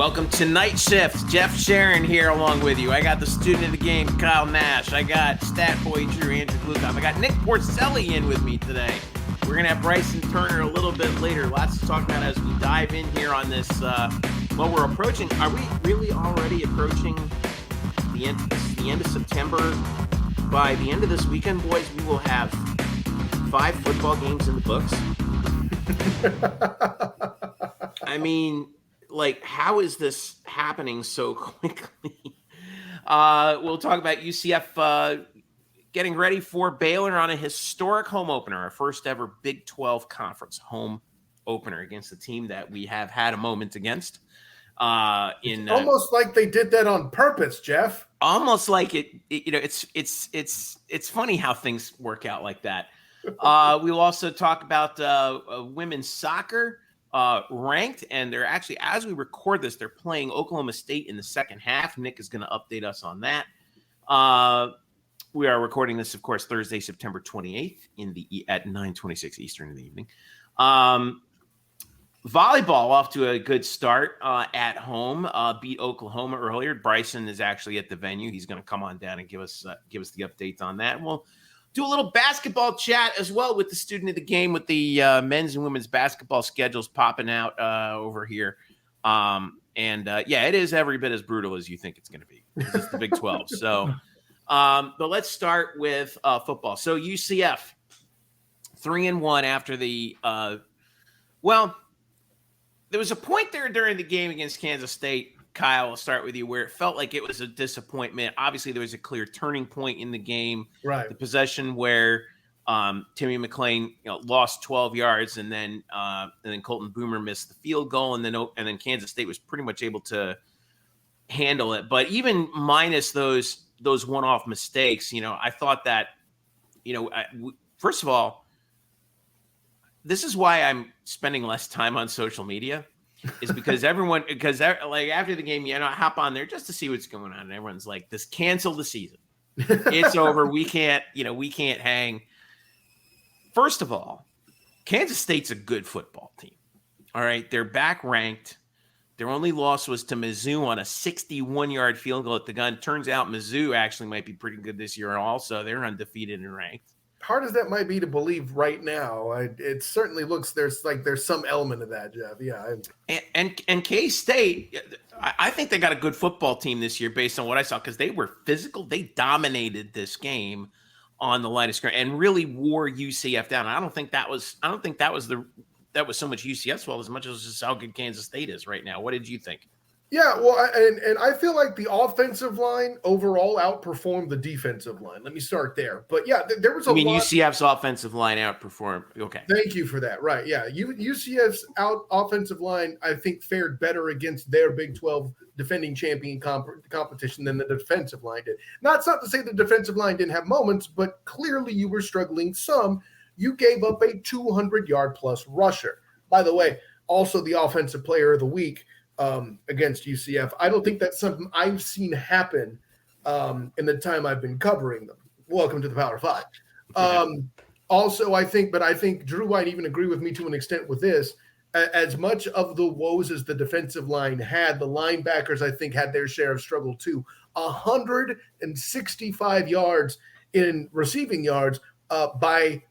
Welcome to Night Shift. Jeff Sharon here along with you. I got the student of the game, Kyle Nash. I got stat boy Drew, Andrew Glukov. I got Nick Porcelli in with me today. We're going to have Bryson Turner a little bit later. Lots to talk about as we dive in here on this. We're approaching. Are we really already approaching the end of September? By the end of this weekend, boys, we will have 5 football games in the books. I mean, like, how is this happening so quickly? We'll talk about UCF getting ready for Baylor on a historic home opener, our first ever Big 12 conference home opener against a team that we have had a moment against. Almost like they did that on purpose, Jeff. Almost like it's funny how things work out like that. We'll also talk about women's soccer. Ranked, and they're actually, as we record this, they're playing Oklahoma State in the second half. Nick is going to update us on that. We are recording this, of course, Thursday, September 28th at 9:26 Eastern in the evening. Volleyball off to a good start at home. Beat Oklahoma earlier. Bryson is actually at the venue. He's going to come on down and give us the update on that. And we'll do a little basketball chat as well with the student of the game, with the men's and women's basketball schedules popping out over here. It is every bit as brutal as you think it's going to be. It's the Big 12. So, but let's start with football. So UCF 3-1 after the there was a point there during the game against Kansas State. Kyle, I'll start with you, where it felt like it was a disappointment. Obviously, there was a clear turning point in the game. Right. The possession where Timmy McClain lost 12 yards, and then Colton Boomer missed the field goal, and then Kansas State was pretty much able to handle it. But even minus those one-off mistakes, I thought that, first of all, this is why I'm spending less time on social media. Is because after the game, I hop on there just to see what's going on. And everyone's like, "This cancel the season. It's over. We can't hang." First of all, Kansas State's a good football team. All right. They're back ranked. Their only loss was to Mizzou on a 61-yard field goal at the gun. Turns out Mizzou actually might be pretty good this year also. They're undefeated and ranked. Hard as that might be to believe right now, it certainly looks there's some element of that, Jeff. Yeah. And K-State, I think they got a good football team this year based on what I saw, because they were physical. They dominated this game on the line of scrimmage and really wore UCF down. I don't think that was so much UCF's fault as much as just how good Kansas State is right now. What did you think? Yeah, well, and I feel like the offensive line overall outperformed the defensive line. Let me start there. But yeah, there was UCF's offensive line outperformed. Okay. Thank you for that. Right, yeah. UCF's offensive line, I think, fared better against their Big 12 defending champion competition than the defensive line did. That's not to say the defensive line didn't have moments, but clearly you were struggling some. You gave up a 200-yard-plus rusher. By the way, also the offensive player of the week against UCF. I don't think that's something I've seen happen in the time I've been covering them. Welcome to the Power 5. Also, I think Drew might even agree with me to an extent with this. As much of the woes as the defensive line had, the linebackers, I think, had their share of struggle too. 165 yards in receiving yards by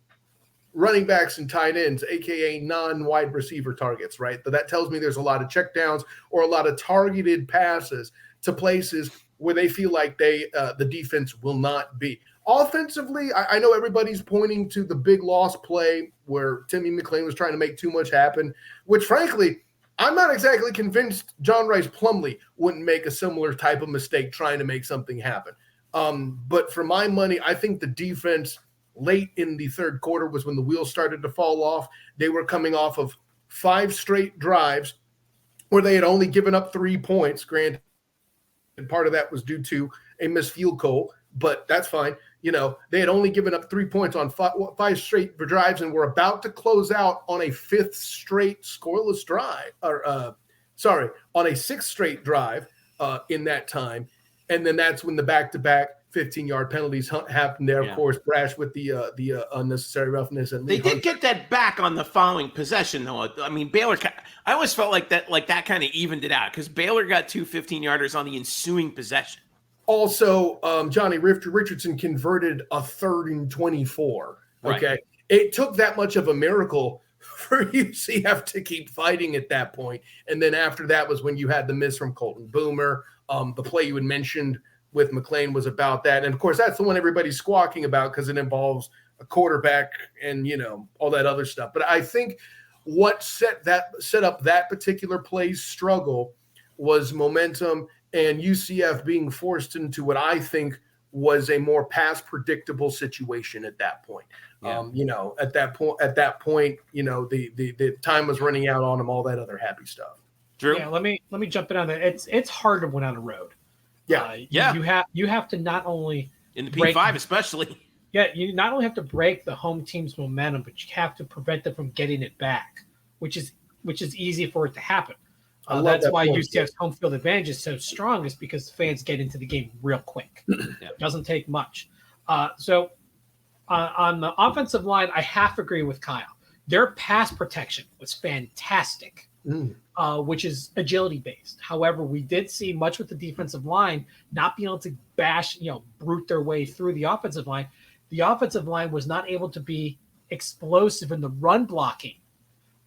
running backs and tight ends, aka non-wide receiver targets, right? But that tells me there's a lot of checkdowns or a lot of targeted passes to places where they feel like the defense will not be. Offensively, I know everybody's pointing to the big loss play where Timmy McClain was trying to make too much happen, which frankly, I'm not exactly convinced John Rice Plumlee wouldn't make a similar type of mistake trying to make something happen. But for my money, I think the defense late in the third quarter was when the wheels started to fall off. They were coming off of 5 straight drives where they had only given up 3 points. Granted, and part of that was due to a missed field goal, but that's fine. They had only given up 3 points on 5 straight drives and were about to close out on a 5th straight scoreless drive, on a 6th straight drive in that time. And then that's when the back-to-back 15-yard penalties happened there. Of course, Brash with the unnecessary roughness. And they did get that back on the following possession, though. I mean, Baylor. I always felt like that kind of evened it out because Baylor got 2 15-yarders on the ensuing possession. Also, Johnny Richardson converted a 3rd and 24. Okay, right. It took that much of a miracle for UCF to keep fighting at that point. And then after that was when you had the miss from Colton Boomer. The play you had mentioned with McLean was about that. And, of course, that's the one everybody's squawking about because it involves a quarterback and, all that other stuff. But I think what set up that particular play's struggle was momentum and UCF being forced into what I think was a more pass predictable situation at that point. Yeah. At that point, the time was running out on them, all that other happy stuff. Drew? Yeah, let me jump in on that. It's hard to win on the road. Yeah. You have to not only in the P5 especially. Yeah, you not only have to break the home team's momentum, but you have to prevent them from getting it back, which is easy for it to happen. That's why UCF's home field advantage is so strong, is because fans get into the game real quick. It doesn't take much. So on the offensive line, I half agree with Kyle. Their pass protection was fantastic, which is agility based. However, we did see much with the defensive line not being able to brute their way through the offensive line. The offensive line was not able to be explosive in the run blocking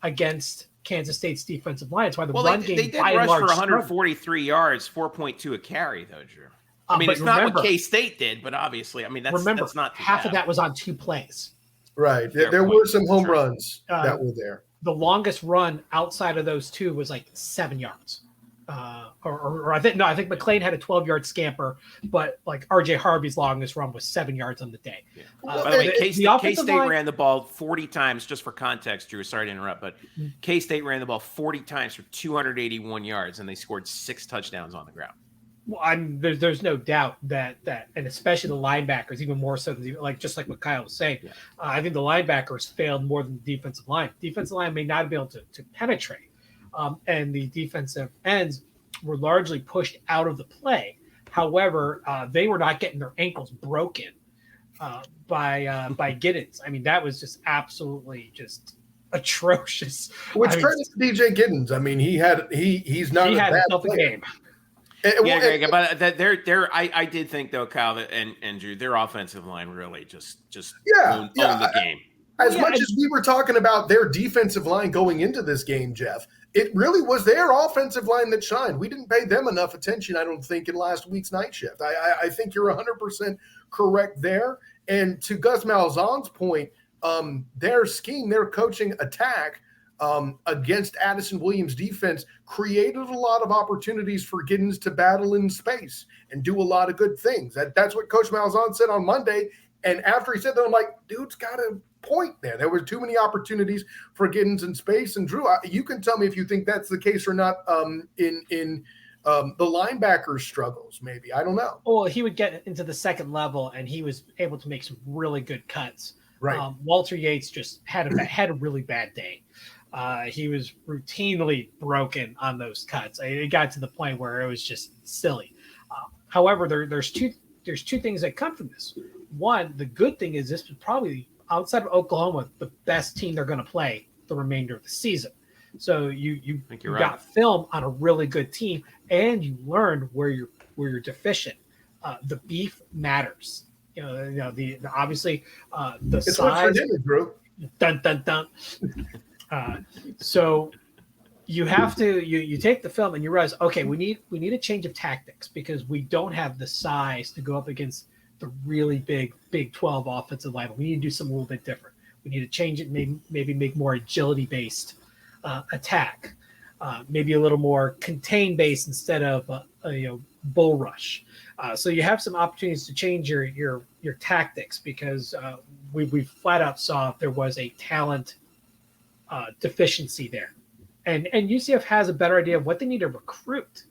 against Kansas State's defensive line. That's why the run game they did rush for 143 yards, 4.2 a carry, though, Drew. I mean, it's not what K-State did, but obviously, I mean, that's not half of that was on 2 plays. Right. There were some home runs that were there. The longest run outside of those 2 was like 7 yards. I think McLean had a 12-yard scamper, but like RJ Harvey's longest run was 7 yards on the day. Yeah. By the way, K-State ran the ball 40 times, just for context, Drew, sorry to interrupt, but K-State ran the ball 40 times for 281 yards, and they scored 6 touchdowns on the ground. Well, there's no doubt that, and especially the linebackers, even more so than just like what Kyle was saying. Yeah. I think the linebackers failed more than the defensive line. Defensive line may not be able to penetrate. And the defensive ends were largely pushed out of the play. However, they were not getting their ankles broken by Giddens. I mean, that was just absolutely just atrocious. Which credit to DJ Giddens. I mean, he had himself a game. Greg, but I did think though, Kyle and Drew, their offensive line really just owned the game. As much as we were talking about their defensive line going into this game, Jeff, it really was their offensive line that shined. We didn't pay them enough attention, I don't think, in last week's night shift. I think you're 100% correct there. And to Gus Malzahn's point, their scheme, their coaching attack against Addison Williams' defense created a lot of opportunities for Giddens to battle in space and do a lot of good things. That's what Coach Malzahn said on Monday. And after he said that, I'm like, dude's got a point there. There were too many opportunities for Giddens in space. And Drew, you can tell me if you think that's the case or not in the linebacker struggles, maybe. I don't know. Well, he would get into the second level, and he was able to make some really good cuts. Right. Walter Yates just had a really bad day. He was routinely broken on those cuts. It got to the point where it was just silly. However, there's two things that come from this. One, the good thing is this was probably, outside of Oklahoma, the best team they're going to play the remainder of the season. So you got film on a really good team, and you learned where you're deficient. The beef matters. The obviously the it's size. Drew. Dun dun dun. So you have to you take the film and you realize, okay, we need a change of tactics because we don't have the size to go up against the really big Big 12 offensive line. We need to do something a little bit different. We need to change it, maybe make more agility based attack, maybe a little more contain based instead of bull rush. So you have some opportunities to change your tactics because we flat out saw there was a talent deficiency there, and UCF has a better idea of what they need to recruit.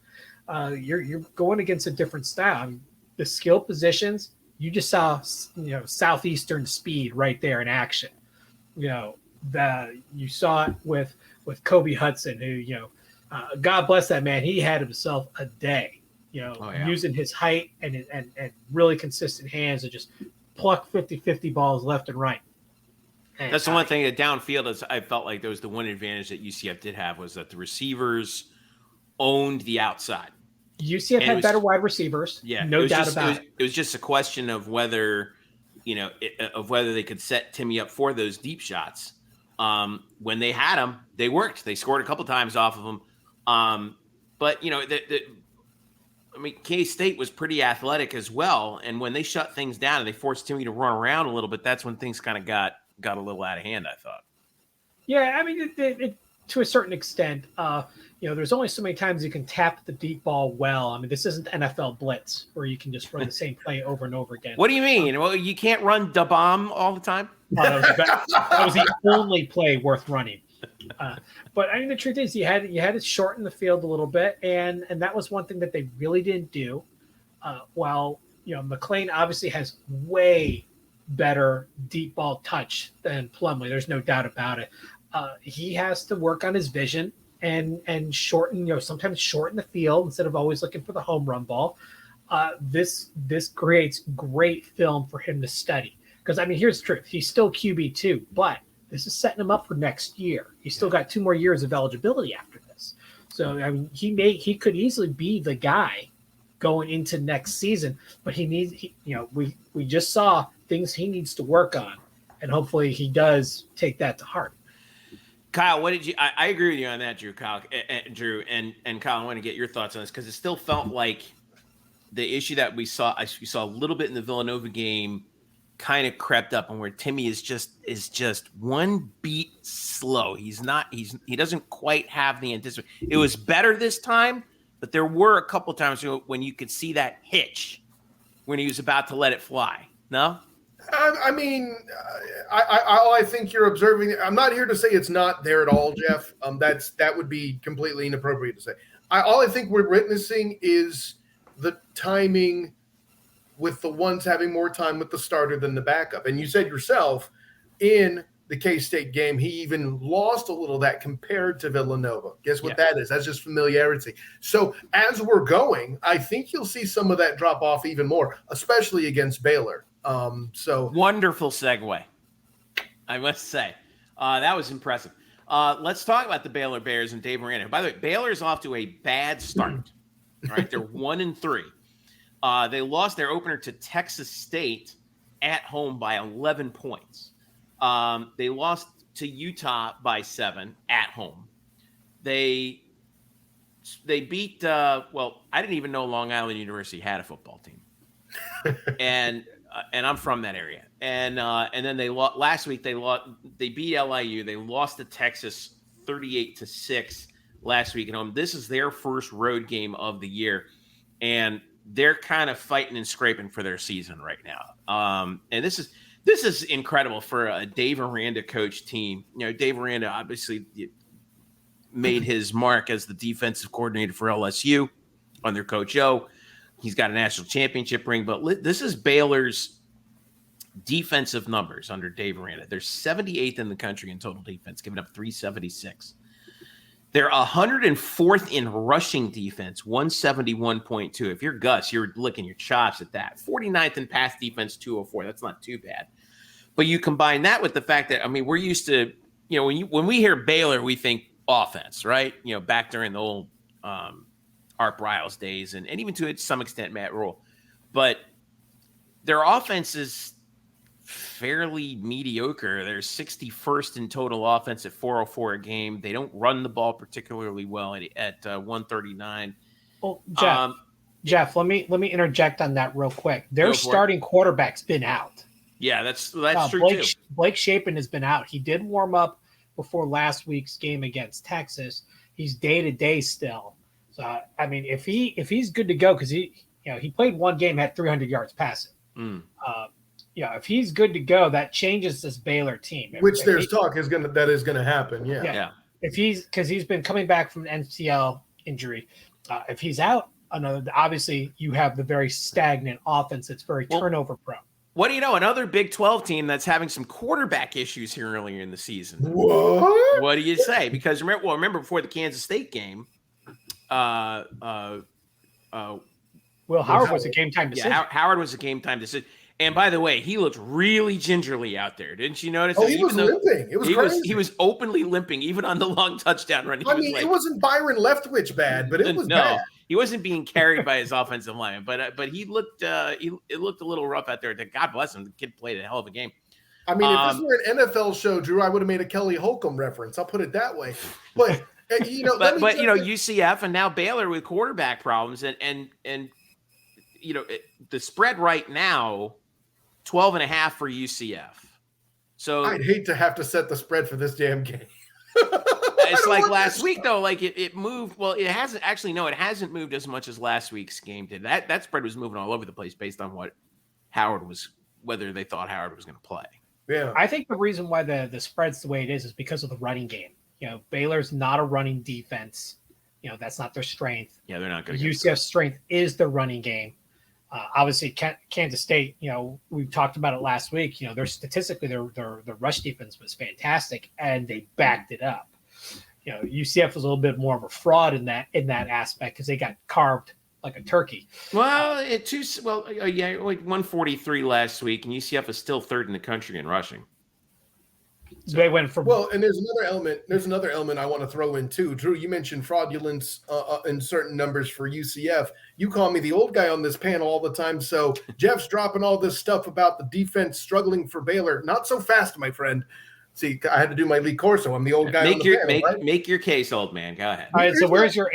You're going against a different style. I mean, the skill positions, you just saw Southeastern speed right there in action. You saw it with Kobe Hudson, who God bless that man. He had himself a day. using his height and really consistent hands to just pluck 50-50 balls left and right. And that's the one thing that downfield is. I felt like there was the one advantage that UCF did have was that the receivers owned the outside. UCF had better wide receivers. Yeah, no doubt about it. It was just a question of whether, whether they could set Timmy up for those deep shots. When they had them, they worked. They scored a couple times off of them. But K-State was pretty athletic as well. And when they shut things down and they forced Timmy to run around a little bit, that's when things kind of got a little out of hand, I thought. Yeah, I mean, it to a certain extent, there's only so many times you can tap the deep ball well. I mean, this isn't NFL blitz where you can just run the same play over and over again. What do you mean? Well, you can't run da bomb all the time? That was the only play worth running. But I mean, the truth is, you had to shorten the field a little bit, and that was one thing that they really didn't do. While McLean obviously has way better deep ball touch than Plumlee. There's no doubt about it. He has to work on his vision and shorten, sometimes shorten the field instead of always looking for the home run ball. This creates great film for him to study. Because, I mean, here's the truth. He's still QB2, but this is setting him up for next year. He's still got 2 more years of eligibility after this. So, I mean, he could easily be the guy going into next season, but we just saw things he needs to work on, and hopefully he does take that to heart. Kyle, what did you? I agree with you on that, Drew. Kyle, Drew, and Kyle, I want to get your thoughts on this because it still felt like the issue that we saw a little bit in the Villanova game kind of crept up, and where Timmy is just one beat slow. He doesn't quite have the anticipation. It was better this time, but there were a couple times when you could see that hitch when he was about to let it fly. No. I mean, I think you're observing. I'm not here to say it's not there at all, Jeff. That would be completely inappropriate to say. All I think we're witnessing is the timing with the ones having more time with the starter than the backup. And you said yourself in the K-State game, he even lost a little of that compared to Villanova. Guess what that is? That's just familiarity. So as we're going, I think you'll see some of that drop off even more, especially against Baylor. Wonderful segue, I must say. That was impressive. Let's talk about the Baylor Bears and Dave Miranda. By the way, Baylor's off to a bad start. Right, they're 1-3. They lost their opener to Texas State at home by 11 points. They lost to Utah by 7 at home. They beat. I didn't even know Long Island University had a football team, and I'm from that area. And then they lost last week. They beat LIU. They lost to Texas 38-6 last week at home. This is their first road game of the year, and they're kind of fighting and scraping for their season right now. And this is incredible for a Dave Aranda coach team. Dave Aranda obviously made his mark as the defensive coordinator for LSU under Coach O. He's got a national championship ring, but this is Baylor's defensive numbers under Dave Aranda. They're 78th in the country in total defense, giving up 376. They're 104th in rushing defense, 171.2. If you're Gus, you're licking your chops at that. 49th in pass defense, 204. That's not too bad. But you combine that with the fact that, I mean, we're used to, when we hear Baylor, we think offense, right? Back during the old Art Briles days and even to some extent Matt Rule. But their offense is fairly mediocre. They're 61st in total offense at 404 a game. They don't run the ball particularly well at 139. Well, Jeff, let me interject on that real quick. Their starting quarterback's been out. Yeah, that's true too. Blake Shapen has been out. He did warm up before last week's game against Texas. He's day-to-day still. So I mean, if he's good to go, because he played one game, had 300 yards passing. If he's good to go, that changes this Baylor team. Which there's talk is going to happen. Yeah. If because he's been coming back from an MCL injury. If he's out, obviously you have the very stagnant offense that's very turnover prone. What do you know? Another Big 12 team that's having some quarterback issues here earlier in the season. What do you say? Because remember before the Kansas State game, Will Howard was a game time decision. Yeah, Howard was a game time decision. And by the way, he looked really gingerly out there. Didn't you notice? Oh, he was limping. It was crazy. He was openly limping, even on the long touchdown run. It wasn't Byron Leftwich bad, but it was bad. He wasn't being carried by his offensive lineman, but he looked it looked a little rough out there. God bless him. The kid played a hell of a game. I mean, if this were an NFL show, Drew, I would have made a Kelly Holcomb reference. I'll put it that way. But UCF and now Baylor with quarterback problems, and the spread right now, 12.5 for UCF. So I'd hate to have to set the spread for this damn game. It's like last week though, like it moved. Well, it hasn't actually. No, it hasn't moved as much as last week's game did. That spread was moving all over the place based on whether they thought Howard was going to play. Yeah, I think the reason why the spread's the way it is because of the running game. Baylor's not a running defense. That's not their strength. Yeah, they're not going to. UCF's strength is the running game. Obviously, Kansas State. We've talked about it last week. They're statistically their rush defense was fantastic, and they backed it up. UCF was a little bit more of a fraud in that aspect because they got carved like a turkey. Well, like 143 last week, and UCF is still third in the country in rushing. So they went from and there's another element I want to throw in too. Drew, you mentioned fraudulence in certain numbers for UCF. You call me the old guy on this panel all the time, so Jeff's dropping all this stuff about the defense struggling for Baylor. Not so fast, my friend. See, I had to do my Lee Corso. I'm the old guy. Make your case, old man. Go ahead. All right. So where's your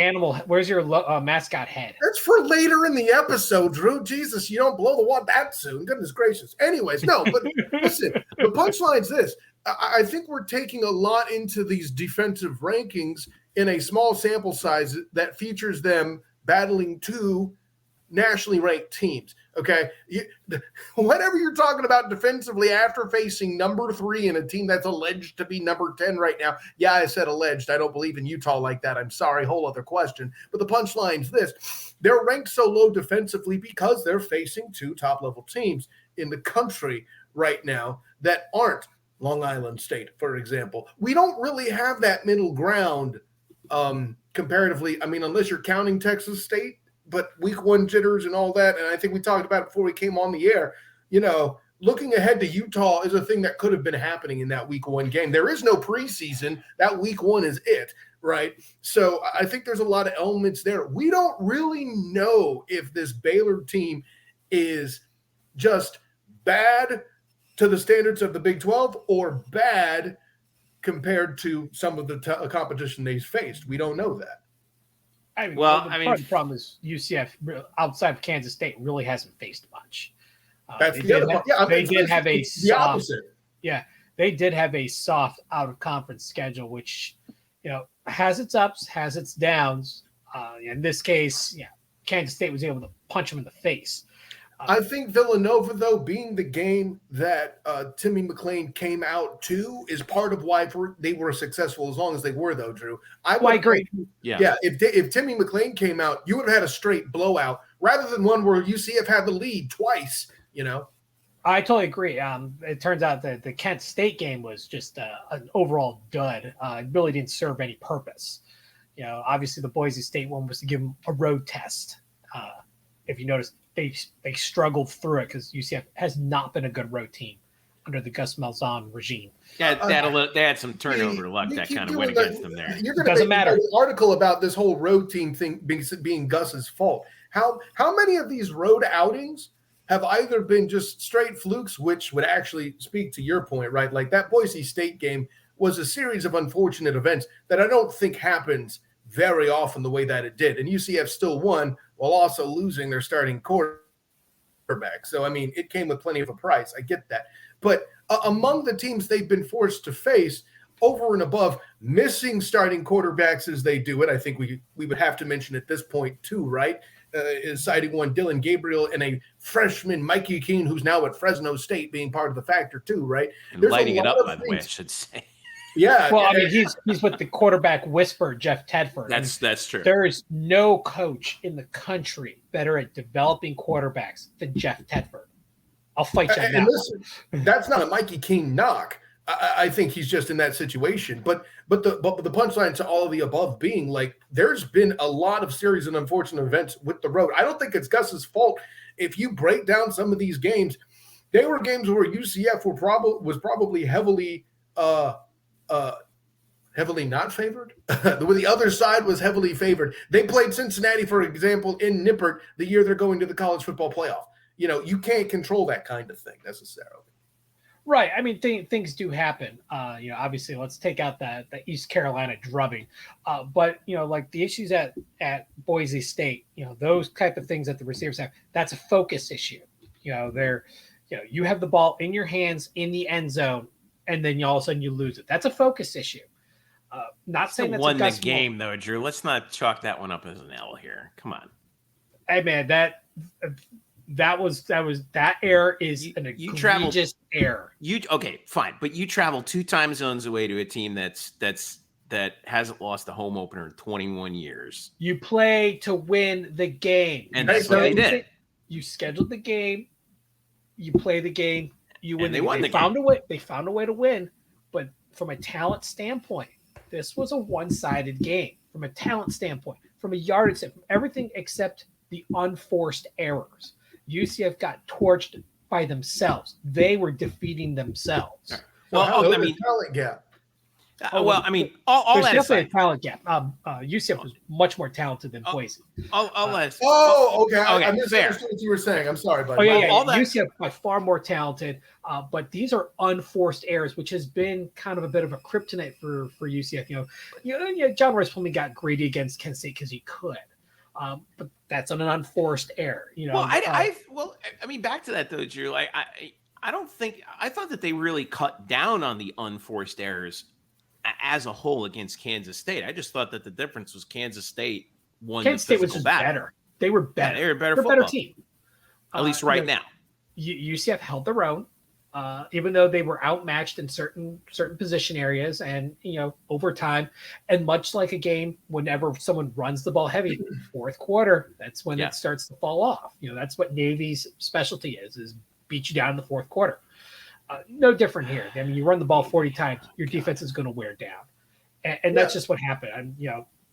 mascot head? That's for later in the episode, Drew. Jesus, you don't blow the wad that soon. Goodness gracious. Anyways, no. But listen, the punchline's this. I think we're taking a lot into these defensive rankings in a small sample size that features them battling two nationally ranked teams. Okay. Whatever you're talking about defensively after facing number 3 in a team that's alleged to be number 10 right now. Yeah, I said alleged. I don't believe in Utah like that. I'm sorry. Whole other question. But the punchline's this. They're ranked so low defensively because they're facing two top-level teams in the country right now that aren't Long Island State, for example. We don't really have that middle ground comparatively. I mean, unless you're counting Texas State, but week 1 jitters and all that. And I think we talked about it before we came on the air. Looking ahead to Utah is a thing that could have been happening in that week 1 game. There is no preseason. That week 1 is it, right? So I think there's a lot of elements there. We don't really know if this Baylor team is just bad to the standards of the Big 12 or bad compared to some of the competition they've faced. We don't know that. The problem is UCF outside of Kansas State really hasn't faced much. That's the other part. Yeah, they did have a the opposite. Yeah, they did have a soft out of conference schedule, which has its ups, has its downs. In this case, Kansas State was able to punch them in the face. I think Villanova, though, being the game that Timmy McClain came out to, is part of why they were successful as long as they were, though, Drew. I agree. Yeah. If Timmy McClain came out, you would have had a straight blowout rather than one where UCF had the lead twice, I totally agree. It turns out that the Kent State game was just an overall dud. It really didn't serve any purpose. Obviously the Boise State one was to give them a road test. If you notice, they struggled through it because UCF has not been a good road team under the Gus Malzahn regime. Yeah, they had some turnover luck that kind of went against them there. Doesn't matter. An article about this whole road team thing being Gus's fault. How many of these road outings have either been just straight flukes, which would actually speak to your point, right? Like that Boise State game was a series of unfortunate events that I don't think happens very often the way that it did. And UCF still won while also losing their starting quarterback. So, I mean, it came with plenty of a price. I get that. But among the teams they've been forced to face, over and above missing starting quarterbacks as they do it, I think we would have to mention at this point too, right? Is citing one Dylan Gabriel and a freshman Mikey Keene, who's now at Fresno State, being part of the factor too, right? And lighting it up, by the way, I should say. Yeah. Well, I mean, he's with the quarterback whisperer, Jeff Tedford. That's true. There is no coach in the country better at developing quarterbacks than Jeff Tedford. I'll fight you now. Listen, that's not a Mikey Keene knock, I think he's just in that situation. But the punchline to all of the above being like, there's been a lot of series and unfortunate events with the road. I don't think it's Gus's fault. If you break down some of these games, they were games where UCF was probably heavily not favored, where the other side was heavily favored. They played Cincinnati, for example, in Nippert the year they're going to the college football playoff. You can't control that kind of thing necessarily. Right. I mean, things do happen. Obviously, let's take out the East Carolina drubbing. But, like the issues at Boise State, those type of things that the receivers have, that's a focus issue. You have the ball in your hands in the end zone, and then all of a sudden you lose it. That's a focus issue. Not saying that's won the game, though, Drew. Let's not chalk that one up as an L here. Come on. Hey, man, that error is an egregious error. Okay, fine, but you travel 2 time zones away to a team that hasn't lost a home opener in 21 years. You play to win the game, and that's what they did. You scheduled the game, you play the game, you win. And they won the game. They found a way to win, but from a talent standpoint, this was a one-sided game. From a talent standpoint, from a yardage standpoint, everything except the unforced errors. UCF got torched by themselves. They were defeating themselves. Well, talent gap. All there's that definitely a talent gap. UCF was much more talented than Boise. Okay. I misunderstood what you were saying. I'm sorry, buddy. UCF by far more talented, but these are unforced errors, which has been kind of a bit of a kryptonite for UCF. John Rice Plumlee got greedy against Kent State because he could. But that's on an unforced error, back to that though, Drew. I thought that they really cut down on the unforced errors as a whole against Kansas State. I just thought that the difference was Kansas State won. Kansas State was just better. They were better. Yeah, they were They're a better team. At least right now. UCF held their own, even though they were outmatched in certain position areas and, over time. And much like a game, whenever someone runs the ball heavy, fourth quarter, that's when it starts to fall off. That's what Navy's specialty is beat you down in the fourth quarter. No different here. I mean, you run the ball 40 times, your defense is going to wear down. And that's just what happened.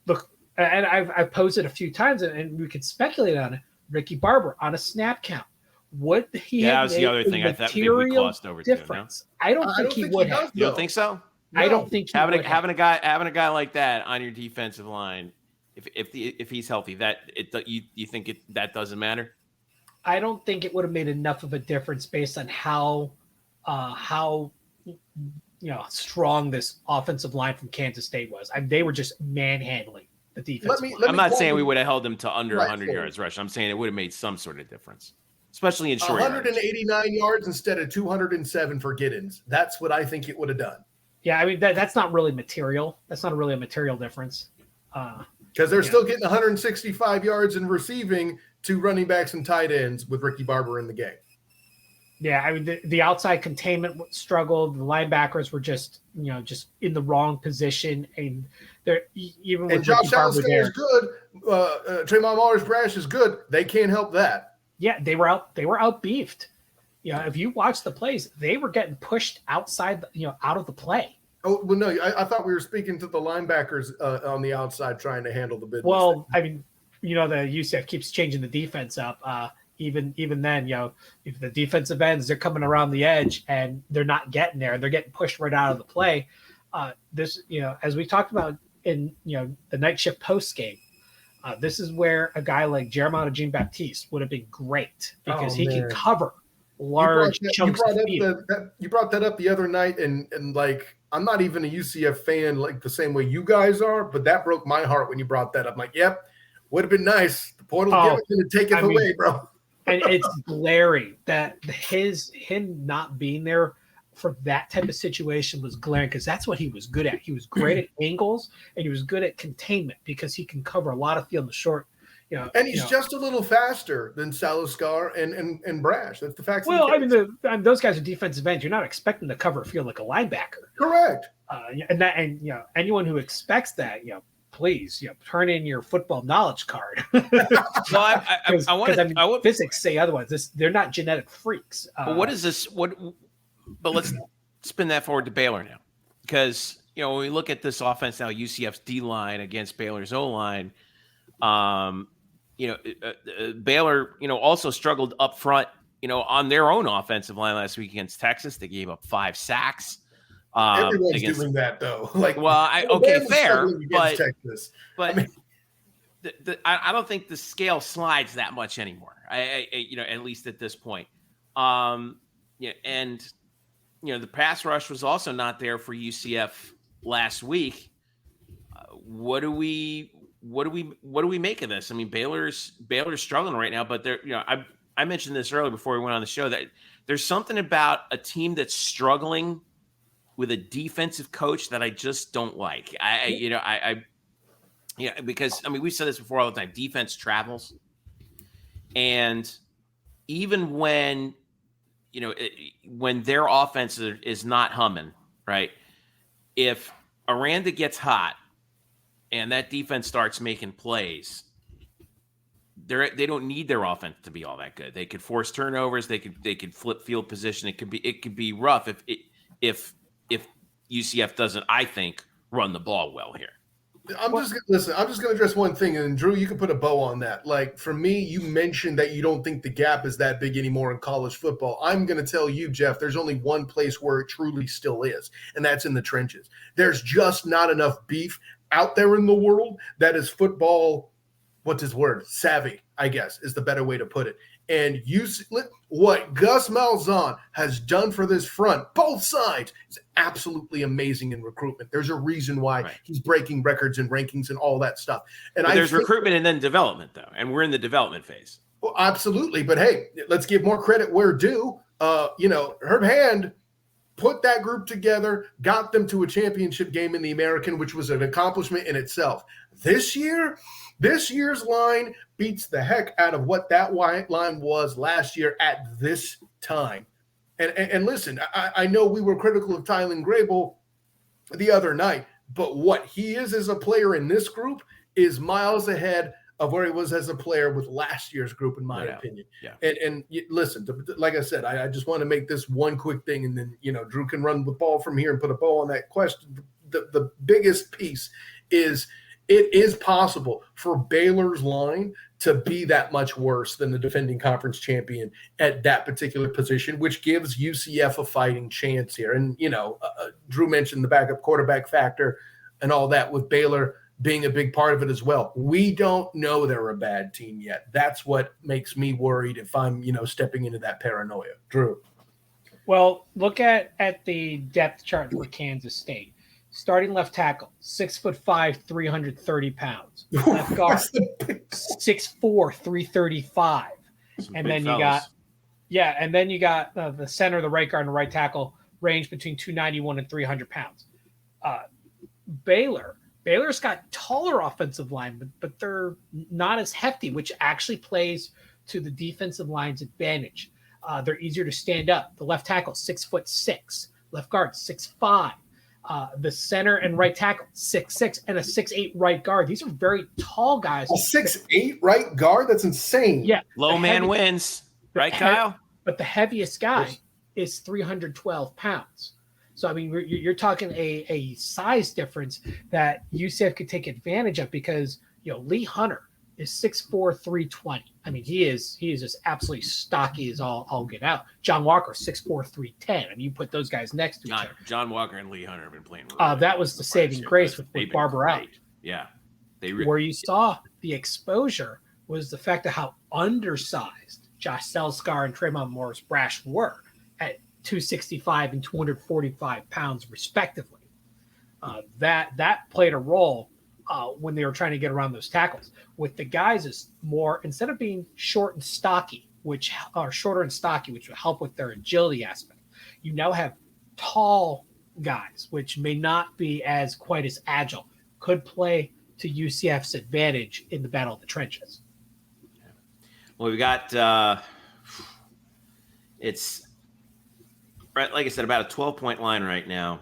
Look, and I've posed it a few times, and we could speculate on it. Ricky Barber on a snap count. Would he have was the other thing I thought maybe we glossed over difference? No? I don't think he would have. You don't think so? No. I don't think he having a guy like that on your defensive line, if he's healthy, you think that doesn't matter? I don't think it would have made enough of a difference based on how strong this offensive line from Kansas State was. They were just manhandling the defense. I'm not saying we would have held them to under 100 yards rush. I'm saying it would have made some sort of difference, especially in short 189 yards instead of 207 for Giddens. That's what I think it would have done. Yeah, I mean that's not really material. That's not really a material difference. Because they're still getting 165 yards in receiving to running backs and tight ends with Ricky Barber in the game. Yeah, I mean the outside containment struggled. The linebackers were just in the wrong position, and they're even with Josh Ricky Barber there. Is good. Tremont Mallers-Brash is good. They can't help that. Yeah, they were out beefed. If you watch the plays, they were getting pushed outside, out of the play. Oh well, no, I thought we were speaking to the linebackers on the outside trying to handle the business. Well, I mean, the UCF keeps changing the defense up. Even then, if the defensive ends, they're coming around the edge and they're not getting there, they're getting pushed right out of the play. This, as we talked about in, the night shift post game, this is where a guy like Jeremiah Jean-Baptiste would have been great because he can cover large chunks of field. You brought that up the other night, and like, I'm not even a UCF fan like the same way you guys are, but that broke my heart when you brought that up. I'm like, yep, would have been nice. The portal gimmick going to take it away, bro. And it's glaring that him not being there for that type of situation was glaring because that's what he was good at. He was great at angles and he was good at containment because he can cover a lot of field in the short. And he's just a little faster than Salascar and Brash. That's the fact. Well, those guys are defensive ends. You're not expecting to cover a field like a linebacker. Correct. And anyone who expects that, please, turn in your football knowledge card. Well, physics say otherwise. They're not genetic freaks. But what is this? But let's spin that forward to Baylor now, because when we look at this offense now, UCF's D line against Baylor's O line, Baylor, also struggled up front, on their own offensive line last week against Texas. They gave up 5 sacks. Everyone's doing that though. Fair, but Texas. But I mean, I don't think the scale slides that much anymore. At least at this point. The pass rush was also not there for UCF last week. What do we make of this? I mean, Baylor's struggling right now, but they're, I mentioned this earlier before we went on the show that there's something about a team that's struggling with a defensive coach that I just don't like. Because we've said this before all the time. Defense travels, and even when their offense is not humming, right? If Aranda gets hot and that defense starts making plays, they don't need their offense to be all that good. They could force turnovers. They could flip field position. It could be rough if UCF doesn't, I think, run the ball well here. I'm just going to address one thing, and Drew, you can put a bow on that. Like, for me, you mentioned that you don't think the gap is that big anymore in college football. I'm going to tell you, Jeff, there's only one place where it truly still is, and that's in the trenches. There's just not enough beef out there in the world that is football, what's his word? Savvy, I guess, is the better way to put it. And what Gus Malzahn has done for this front, both sides, is absolutely amazing in recruitment. There's a reason why he's breaking records and rankings and all that stuff. And there's recruitment and then development, though, and we're in the development phase. Well, absolutely. But hey, let's give more credit where due. Herb Hand put that group together, got them to a championship game in the American, which was an accomplishment in itself. This year's line beats the heck out of what that line was last year at this time. And listen, I know we were critical of Tylen Grable the other night, but what he is as a player in this group is miles ahead of where he was as a player with last year's group, in my opinion. Yeah. And listen, like I said, I just want to make this one quick thing, and then, Drew can run the ball from here and put a bow on that question. The biggest piece is it is possible for Baylor's line to be that much worse than the defending conference champion at that particular position, which gives UCF a fighting chance here. And, Drew mentioned the backup quarterback factor and all that, with Baylor being a big part of it as well. We don't know they're a bad team yet. That's what makes me worried if I'm, stepping into that paranoia. Drew. Well, look at the depth chart for Kansas State. Starting left tackle, 6'5", 330 pounds. Left guard, 6'4", 335. And then you got the center, the right guard, and the right tackle range between 291 and 300 pounds. Baylor's got taller offensive linemen, but they're not as hefty, which actually plays to the defensive line's advantage. They're easier to stand up. The left tackle, 6'6", left guard, 6'5". The center and right tackle, 6'6", and a 6'8" right guard. These are very tall guys. A 6'8" right guard? That's insane. Yeah. Low man wins. Right, Kyle? But the heaviest guy is 312 pounds. So, I mean, you're talking a size difference that UCF could take advantage of, because, Lee Hunter is 6'4", 320. I mean, he is just absolutely stocky as all get out. John Walker, 6'4", 310. I mean, you put those guys next to each other. John Walker and Lee Hunter have been playing really that was the saving grace with Barber out. Yeah. Where you saw the exposure was the fact of how undersized Josh Selskar and Trayvon Morris-Brash were at 265 and 245 pounds, respectively. That played a role when they were trying to get around those tackles. With the guys, is more, instead of being short and stocky, which are shorter and stocky, which will help with their agility aspect, you now have tall guys, which may not be quite as agile, could play to UCF's advantage in the battle of the trenches. Well, we've got it's right, like I said, about a 12-point line right now.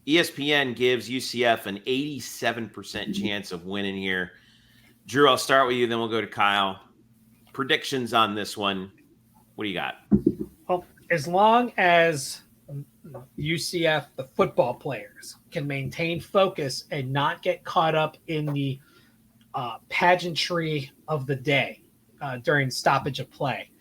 ESPN gives UCF an 87% chance of winning here. Drew, I'll start with you, then we'll go to Kyle. Predictions on this one. What do you got? Well, as long as UCF, the football players, can maintain focus and not get caught up in the pageantry of the day during stoppage of play.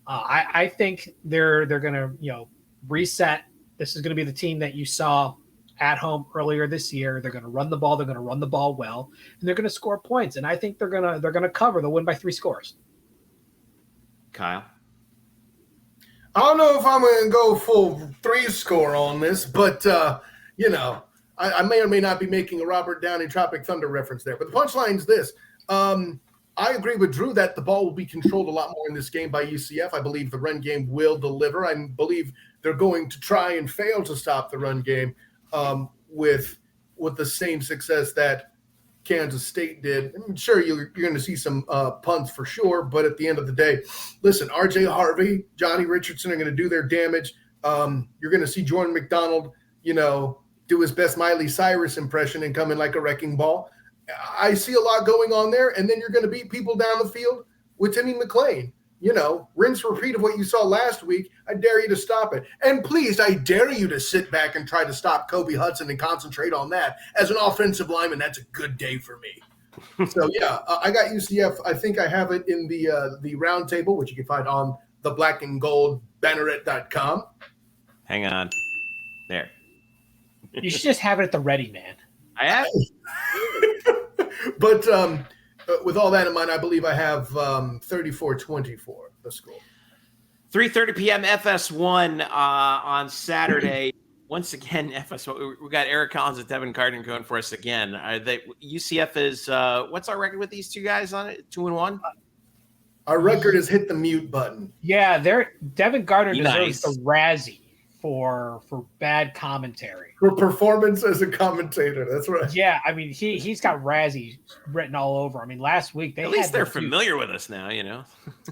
I think they're going to reset. This is going to be the team that you saw at home earlier this year. They're going to run the ball. They're going to run the ball well, and they're going to score points. And I think they're going to cover. They'll win by 3 scores. Kyle, I don't know if I'm going to go full 3 score on this, but I may or may not be making a Robert Downey Tropic Thunder reference there. But the punchline is this. I agree with Drew that the ball will be controlled a lot more in this game by UCF. I believe the run game will deliver. I believe they're going to try and fail to stop the run game with the same success that Kansas State did. I'm sure you're going to see some punts for sure, but at the end of the day, listen, R.J. Harvey, Johnny Richardson are going to do their damage. You're going to see Jordan McDonald, do his best Miley Cyrus impression and come in like a wrecking ball. I see a lot going on there, and then you're going to beat people down the field with Timmy McClain. Rinse repeat of what you saw last week. I dare you to stop it. And please, I dare you to sit back and try to stop Kobe Hudson and concentrate on that. As an offensive lineman, that's a good day for me. So, yeah, I got UCF. I think I have it in the round table, which you can find on the black and gold banneret.com. hang on. There. You should just have it at the ready, man. I have. But with all that in mind, I believe I have 34-24 the score. 3:30 p.m. FS1 on Saturday. Once again, FS1. We got Eric Collins and Devin Carden going for us again. UCF is what's our record with these two guys on it? 2-1. Our record is hit the mute button. Yeah, Devin Gardner deserves Nice. the Razzie for bad commentary. For performance as a commentator, that's right. Yeah, I mean he's got Razzie written all over. I mean, last week At least they're familiar with us now,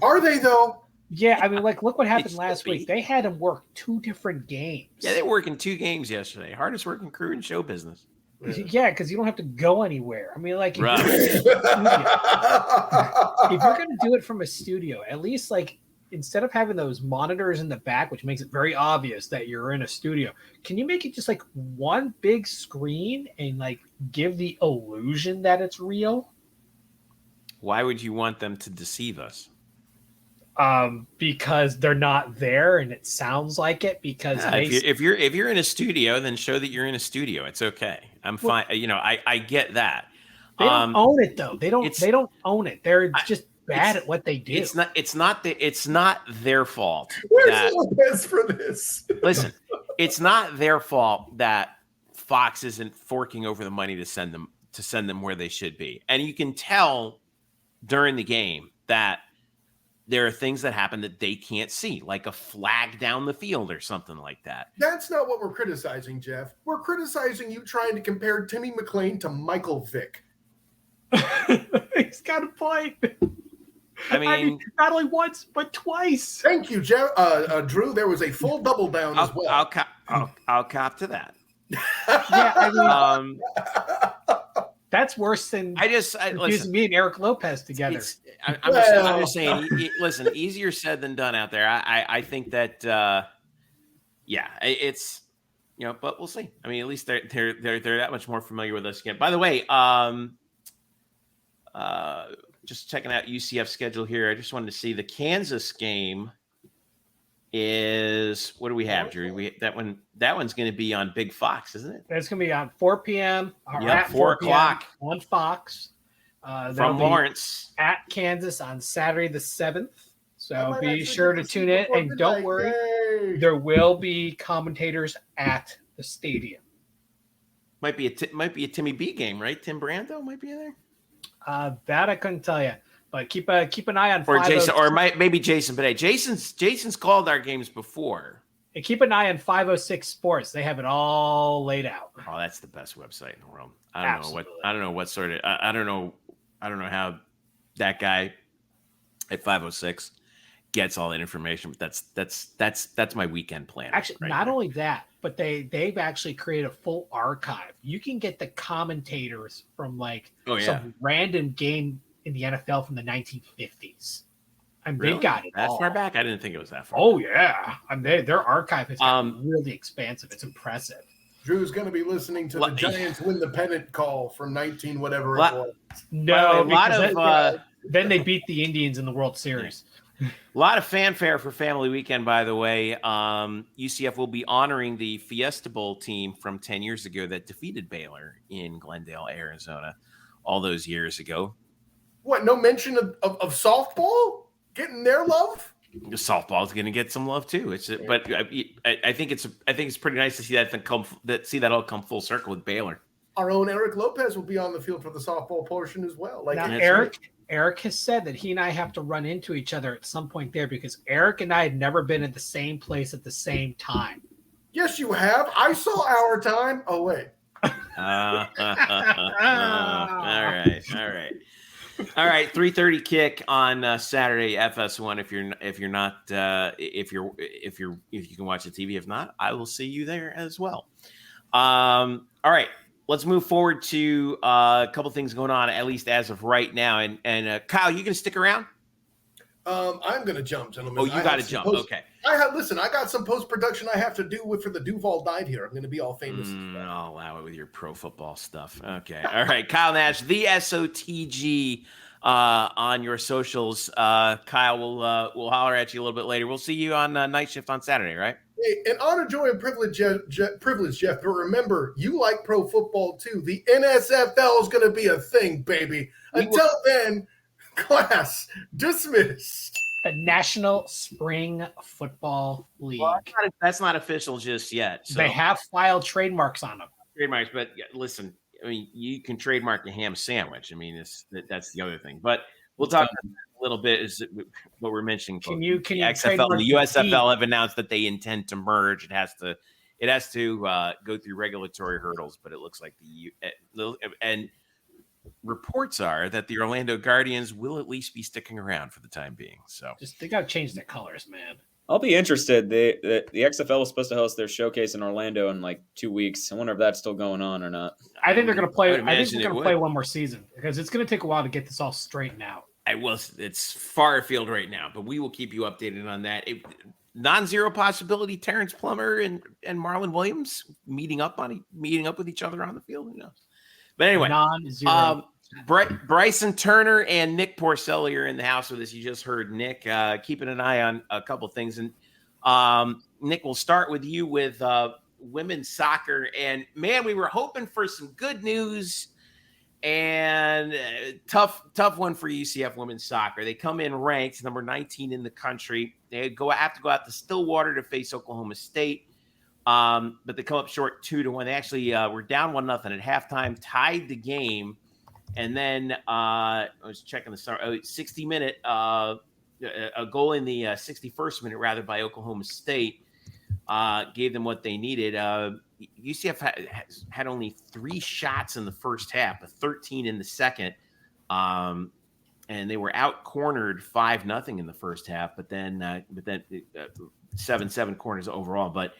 Are they though? Yeah, I mean, look what happened They last should week. be. They had him work 2 different games. Yeah, they were working 2 games yesterday. Hardest working crew in show business. Yeah, because you don't have to go anywhere. I mean, if Right. you're going to do it from a studio, at least instead of having those monitors in the back, which makes it very obvious that you're in a studio, can you make it just one big screen and give the illusion that it's real? Why would you want them to deceive us? Because they're not there and it sounds like it. Because if you're in a studio, then show that you're in a studio. It's okay. I'm fine. I get that. They don't own it though. They don't own it. They're just bad at what they do. It's not their fault. Where's Lopez for this? Listen, it's not their fault that Fox isn't forking over the money to send them where they should be. And you can tell during the game that there are things that happen that they can't see, like a flag down the field or something like that. That's not what we're criticizing, Jeff. We're criticizing you trying to compare Timmy McClain to Michael Vick. He's got a point. I mean, not only once, but twice. Thank you, Jeff. Drew, there was a full double down as well. I'll cop to that. Yeah, I mean, that's worse than listen, me and Eric Lopez together. I'm just saying. Listen, easier said than done out there. I think that it's but we'll see. I mean, at least they're that much more familiar with us again. By the way, just checking out UCF schedule here. I just wanted to see the Kansas game is, what do we have, Drew? That one's going to be on Big Fox, isn't it? It's going to be on 4 p.m. Yeah, 4 o'clock on Fox. From Lawrence at Kansas on Saturday the 7th. So be sure to tune in, and don't worry, there will be commentators at the stadium. Might be a Timmy B game, right? Tim Brando might be in there. That I couldn't tell you, but keep an eye on. Or Jason, or maybe Jason. But hey, Jason's called our games before. And keep an eye on 506 Sports. They have it all laid out. Oh, that's the best website in the world. I don't know what sort of. I don't know how that guy at 506 gets all that information. But that's my weekend plan. Actually, right not there. only that, but they've actually created a full archive. You can get the commentators from some random game in the NFL from the 1950s. And Really? they've got it that all. far back. I didn't think it was that far. Oh yeah, and their archive is really expansive. It's impressive. Drew's going to be listening to the Giants win the pennant call from 19 whatever it was. No, a lot of then they beat the Indians in the World Series. A lot of fanfare for Family Weekend, by the way. UCF will be honoring the Fiesta Bowl team from 10 years ago that defeated Baylor in Glendale, Arizona, all those years ago. What? No mention of softball getting their love? Softball is going to get some love too. But I think it's pretty nice to see that all come full circle with Baylor. Our own Eric Lopez will be on the field for the softball portion as well. Now, Eric has said that he and I have to run into each other at some point there because Eric and I had never been at the same place at the same time. Yes, you have. I saw our time. Oh wait. All right. 3:30 kick on Saturday FS1. If you can watch the TV. If not, I will see you there as well. All right. Let's move forward to a couple things going on, at least as of right now. And Kyle, you gonna stick around? I'm gonna jump, gentlemen. Oh, you got to jump. Okay. I got some post-production I have to do for the Duval dive here. I'm going to be all famous. I'll allow it with your pro football stuff. Okay. All right. Kyle Nash, the SOTG on your socials. Kyle, we'll holler at you a little bit later. We'll see you on Night Shift on Saturday, right? Hey, an honor, joy, and privilege, Jeff. But remember, you like pro football too. The NSFL is going to be a thing, baby. Until then, class dismissed. The National Spring Football League. Well, that's not official just yet. So. They have filed trademarks on them. Trademarks, but listen, I mean, you can trademark the ham sandwich. I mean, that's the other thing. But we'll talk a little bit. Is what we're mentioning. Can you the XFL and the USFL have announced that they intend to merge. It has to go through regulatory hurdles, but it looks like and reports are that the Orlando Guardians will at least be sticking around for the time being. So they got to change their colors, man. I'll be interested. The XFL was supposed to host their showcase in Orlando in like 2 weeks. I wonder if that's still going on or not. I think they're going to play. I think they're going to play one more season because it's going to take a while to get this all straightened out. It's far afield right now, but we will keep you updated on that. Non-zero possibility. Terrence Plummer and Marlon Williams meeting up with each other on the field. Who knows? But anyway, non-zero. Bryson Turner and Nick Porcelli are in the house with us. You just heard Nick keeping an eye on a couple things. And Nick, we'll start with you with women's soccer. And, man, we were hoping for some good news and tough one for UCF women's soccer. They come in ranked, number 19 in the country. They have to go out to Stillwater to face Oklahoma State. But they come up short 2-1. They actually were down 1-0 at halftime, tied the game, and then I was checking the 60-minute a goal in the 61st minute rather by Oklahoma State gave them what they needed. UCF had only 3 shots in the first half, but 13 in the second, and they were out cornered 5-0 in the first half. But then 7 corners overall, but.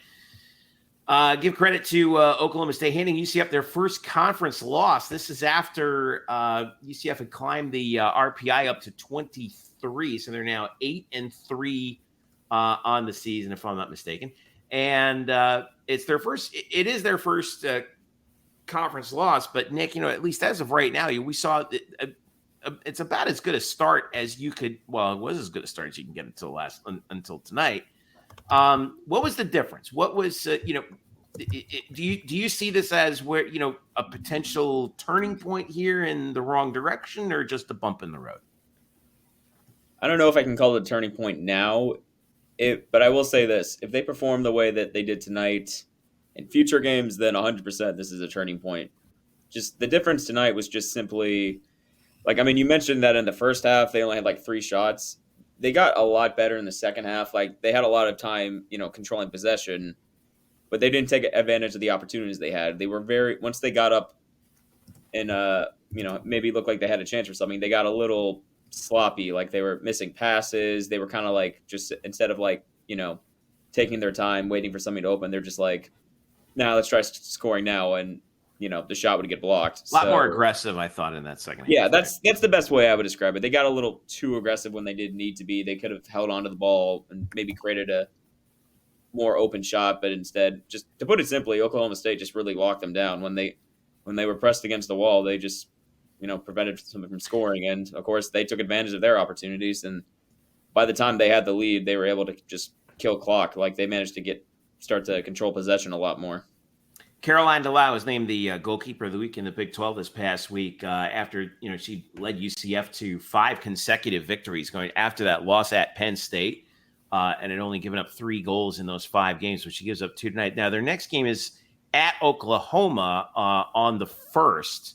Give credit to Oklahoma State handing UCF their first conference loss. This is after UCF had climbed the RPI up to 23, so they're now 8-3 on the season, if I'm not mistaken. And it's their first. It is their first conference loss. But Nick, at least as of right now, we saw it's about as good a start as you could. Well, it was as good a start as you can get until tonight. What was the difference? What was, do you see this as where, a potential turning point here in the wrong direction or just a bump in the road? I don't know if I can call it a turning point now, but I will say this. If they perform the way that they did tonight in future games, then 100% this is a turning point. Just the difference tonight was just simply, you mentioned that in the first half, they only had 3 shots. They got a lot better in the second half. They had a lot of time, controlling possession, but they didn't take advantage of the opportunities they had. They were once they got up and, maybe looked like they had a chance or something, they got a little sloppy. They were missing passes. They were kind of just instead of taking their time, waiting for something to open, they're just nah, let's try scoring now. And, the shot would get blocked. A lot more aggressive, I thought, in that second half. Yeah, that's the best way I would describe it. They got a little too aggressive when they did need to be. They could have held onto the ball and maybe created a more open shot, but instead, just to put it simply, Oklahoma State just really locked them down. When they were pressed against the wall, they just prevented them from scoring. And of course, they took advantage of their opportunities. And by the time they had the lead, they were able to just kill clock. Like they managed to start to control possession a lot more. Caroline DeLau was named the goalkeeper of the week in the Big 12 this past week after she led UCF to 5 consecutive victories going after that loss at Penn State and had only given up 3 goals in those 5 games, which she gives up 2 tonight. Now, their next game is at Oklahoma on the 1st.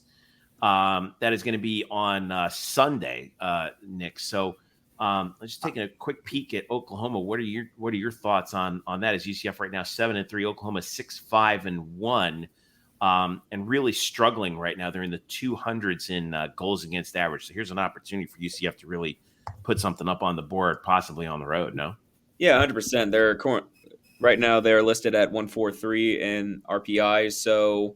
That is going to be on Sunday, Nick. So let's just take a quick peek at Oklahoma. What are your thoughts on that? As UCF right now 7-3, Oklahoma 6-5-1, and really struggling right now. They're in the 200s in goals against average. So here's an opportunity for UCF to really put something up on the board, possibly on the road. No? Yeah, 100%. Right now they're listed at 143 in RPI. So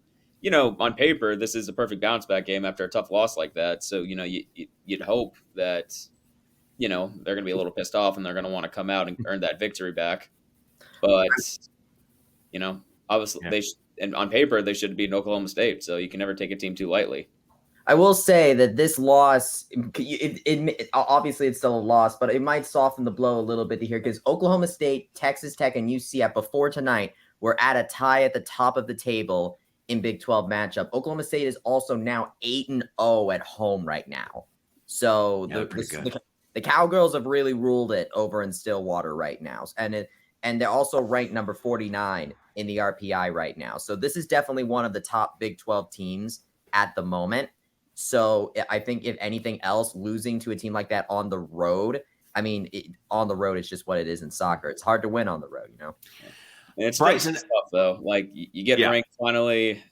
on paper, this is a perfect bounce back game after a tough loss like that. So you'd hope that. They're going to be a little pissed off and they're going to want to come out and earn that victory back. But, obviously and on paper, they should be in Oklahoma State. So you can never take a team too lightly. I will say that this loss, obviously it's still a loss, but it might soften the blow a little bit here because Oklahoma State, Texas Tech, and UCF before tonight were at a tie at the top of the table in Big 12 matchup. Oklahoma State is also now 8-0 at home right now. So the Cowgirls have really ruled it over in Stillwater right now. And they're also ranked number 49 in the RPI right now. So this is definitely one of the top Big 12 teams at the moment. So I think if anything else, losing to a team like that on the road, on the road, it's just what it is in soccer. It's hard to win on the road, And it's Bryson stuff, though. Like you get ranked finally.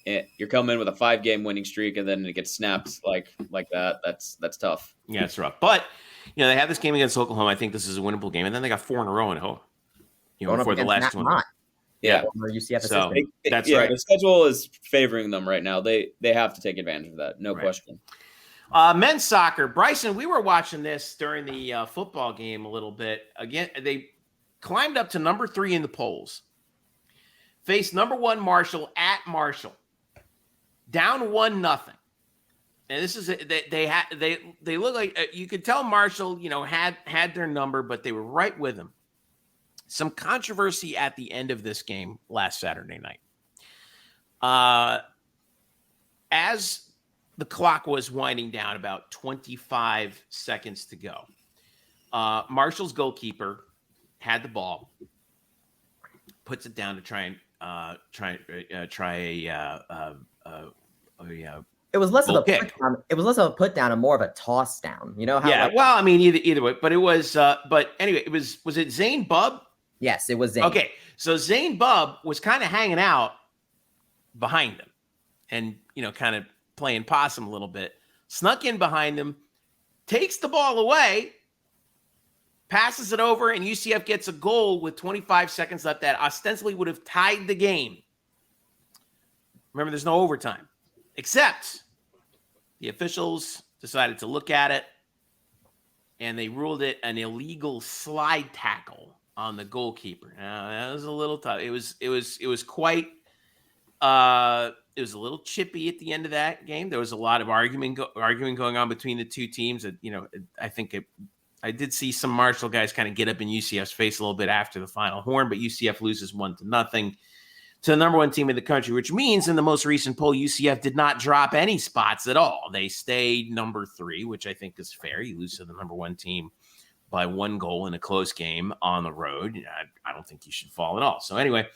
You're coming in with a 5-game winning streak, and then it gets snapped like that. That's tough. Yeah, it's rough. But they have this game against Oklahoma. I think this is a winnable game, and then they got 4 in a row at home. Before the last one. Yeah, UCF. So that's right. The schedule is favoring them right now. They have to take advantage of that. No question. Men's soccer, Bryson. We were watching this during the football game a little bit. Again, they climbed up to number 3 in the polls. Faced number 1 Marshall at Marshall. Down 1-0, and this is they look like you could tell Marshall had their number, but they were right with them. Some controversy at the end of this game last Saturday night. As the clock was winding down, about 25 seconds to go, Marshall's goalkeeper had the ball, puts it down to try it was less of a put down. It was less of a put down and more of a toss down. How either way, but it was but anyway, was it Zane Bubb? Yes, it was Zane. Okay, so Zane Bubb was kind of hanging out behind him and kind of playing possum a little bit, snuck in behind him, takes the ball away, passes it over, and UCF gets a goal with 25 seconds left that ostensibly would have tied the game. Remember, there's no overtime. Except the officials decided to look at it, and they ruled it an illegal slide tackle on the goalkeeper. Now, that was a little tough. It was quite it was a little chippy at the end of that game. There was a lot of arguing going on between the two teams. I think I did see some Marshall guys kind of get up in UCF's face a little bit after the final horn, but UCF loses 1-0 to the number 1 team in the country, which means in the most recent poll, UCF did not drop any spots at all. They stayed number 3, which I think is fair. You lose to the number 1 team by 1 goal in a close game on the road. I don't think you should fall at all. So anyway,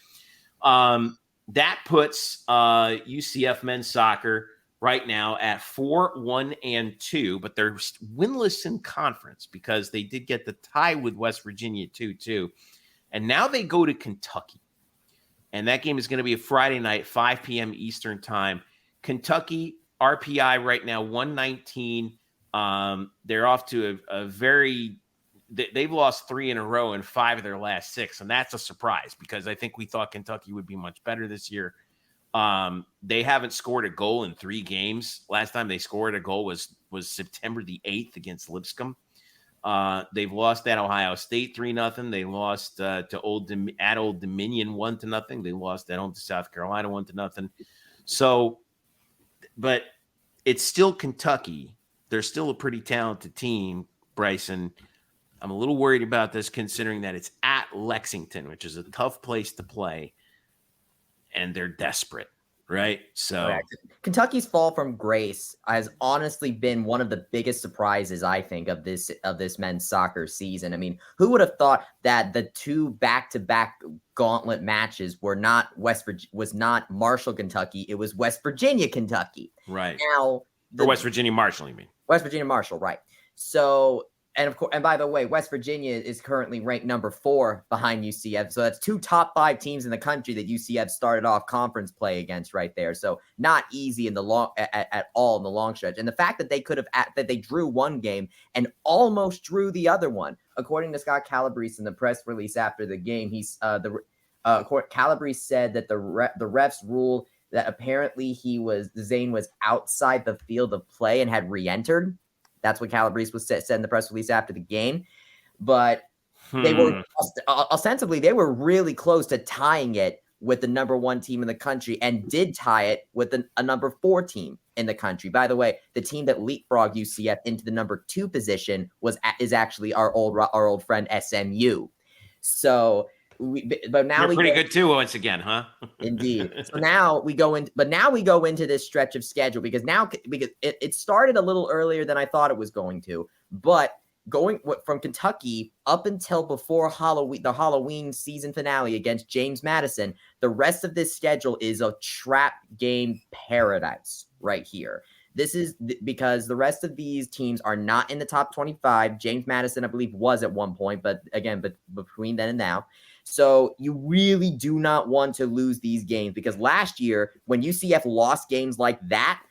that puts UCF men's soccer right now at 4-1-2, but they're winless in conference because they did get the tie with West Virginia 2-2. And now they go to Kentucky. And that game is going to be a Friday night, 5 p.m. Eastern time. Kentucky RPI right now, 119. They're off to a very – they've lost 3 in a row in 5 of their last 6, and that's a surprise because I think we thought Kentucky would be much better this year. They haven't scored a goal in 3 games. Last time they scored a goal was September the 8th against Lipscomb. They've lost at Ohio State 3-0. They lost to Old Dominion 1-0. They lost at home to South Carolina 1-0. So, but it's still Kentucky. They're still a pretty talented team, Bryson. I'm a little worried about this considering that it's at Lexington, which is a tough place to play, and they're desperate, right? So correct. Kentucky's fall from grace has honestly been one of the biggest surprises, I think, of this men's soccer season. I mean, who would have thought that the 2 back-to-back gauntlet matches was not Marshall, Kentucky, it was West Virginia, Kentucky. Right. Now, or West Virginia Marshall, you mean? West Virginia Marshall, right. So, and of course, and by the way, West Virginia is currently ranked number 4 behind UCF. So that's 2 top 5 teams in the country that UCF started off conference play against right there. So not easy in the long at all in the long stretch. And the fact that they drew one game and almost drew the other one, according to Scott Calabrese in the press release after the game, Calabrese said that the refs rule that apparently Zane was outside the field of play and had re-entered. That's what Calabrese said in the press release after the game. But they were ostensibly, they were really close to tying it with the number 1 team in the country and did tie it with a number 4 team in the country. By the way, the team that leapfrogged UCF into the number 2 position is actually our old friend SMU. So, but now we're pretty good too once again, huh? Indeed. So now we go into this stretch of schedule because it started a little earlier than I thought it was going to, but going from Kentucky up until before the Halloween season finale against James Madison, the rest of this schedule is a trap game paradise right here. This is because the rest of these teams are not in the top 25. James Madison, I believe, was at one point, but between then and now. So you really do not want to lose these games because last year when UCF lost games like that,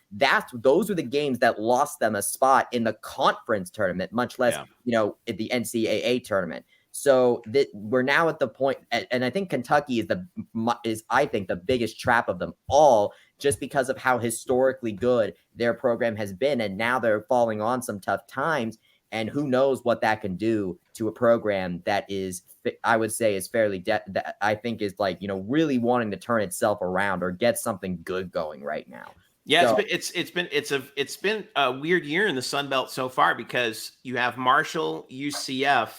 those were the games that lost them a spot in the conference tournament, much less, at the NCAA tournament. So we're now at the point, and I think Kentucky is I think the biggest trap of them all, just because of how historically good their program has been, and now they're falling on some tough times. And who knows what that can do to a program that is, I would say, is fairly that I think is really wanting to turn itself around or get something good going right now. Yeah, so, it's been a weird year in the Sun Belt so far because you have Marshall, UCF,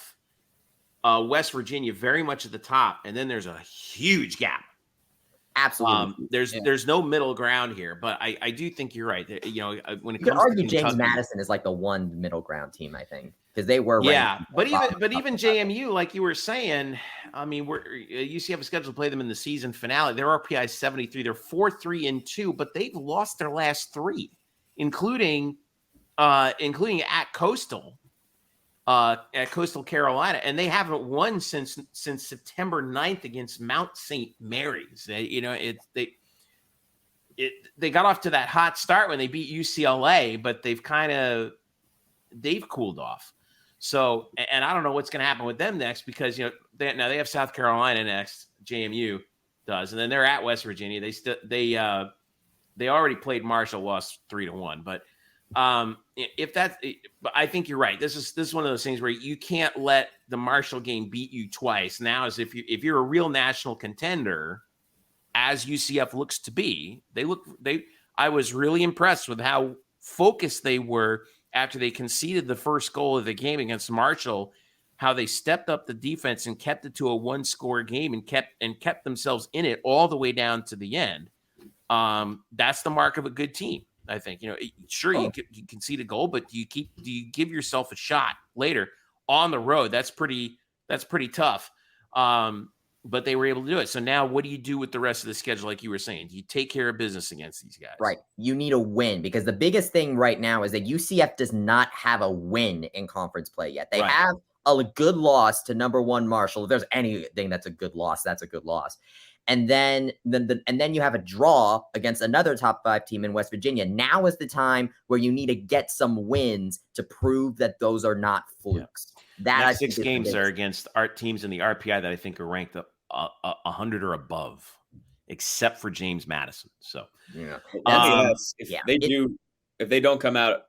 West Virginia very much at the top, and then there's a huge gap. Absolutely. There's no middle ground here, but I do think you're right. When it comes to James Madison is like the one middle ground team, I think, because they were but even JMU, like you were saying, I mean, UCF is scheduled to play them in the season finale. Their RPI is 73. They're 4-3-2, but they've lost their last 3, including at Coastal. At Coastal Carolina, and they haven't won since September 9th against Mount St. Mary's. They got off to that hot start when they beat UCLA, but they've cooled off. So, and I don't know what's going to happen with them next because they have South Carolina next. JMU does, and then they're at West Virginia. They already played Marshall, lost 3-1, but. But I think you're right. This is one of those things where you can't let the Marshall game beat you twice. Now, as if you're a real national contender, as UCF looks to be, I was really impressed with how focused they were after they conceded the first goal of the game against Marshall, how they stepped up the defense and kept it to a 1-score game and kept themselves in it all the way down to the end. That's the mark of a good team. I think, sure, you concede a goal, but do you give yourself a shot later on the road? That's pretty tough. But they were able to do it. So now what do you do with the rest of the schedule? Like you were saying, do you take care of business against these guys? Right. You need a win because the biggest thing right now is that UCF does not have a win in conference play yet. They have a good loss to number 1 Marshall. If there's anything that's a good loss, that's a good loss. And then you have a draw against another top 5 team in West Virginia. Now is the time where you need to get some wins to prove that those are not flukes. Yeah. That 6 games are against teams in the RPI that I think are ranked 100 or above. except for James Madison. So Yeah. If they don't come out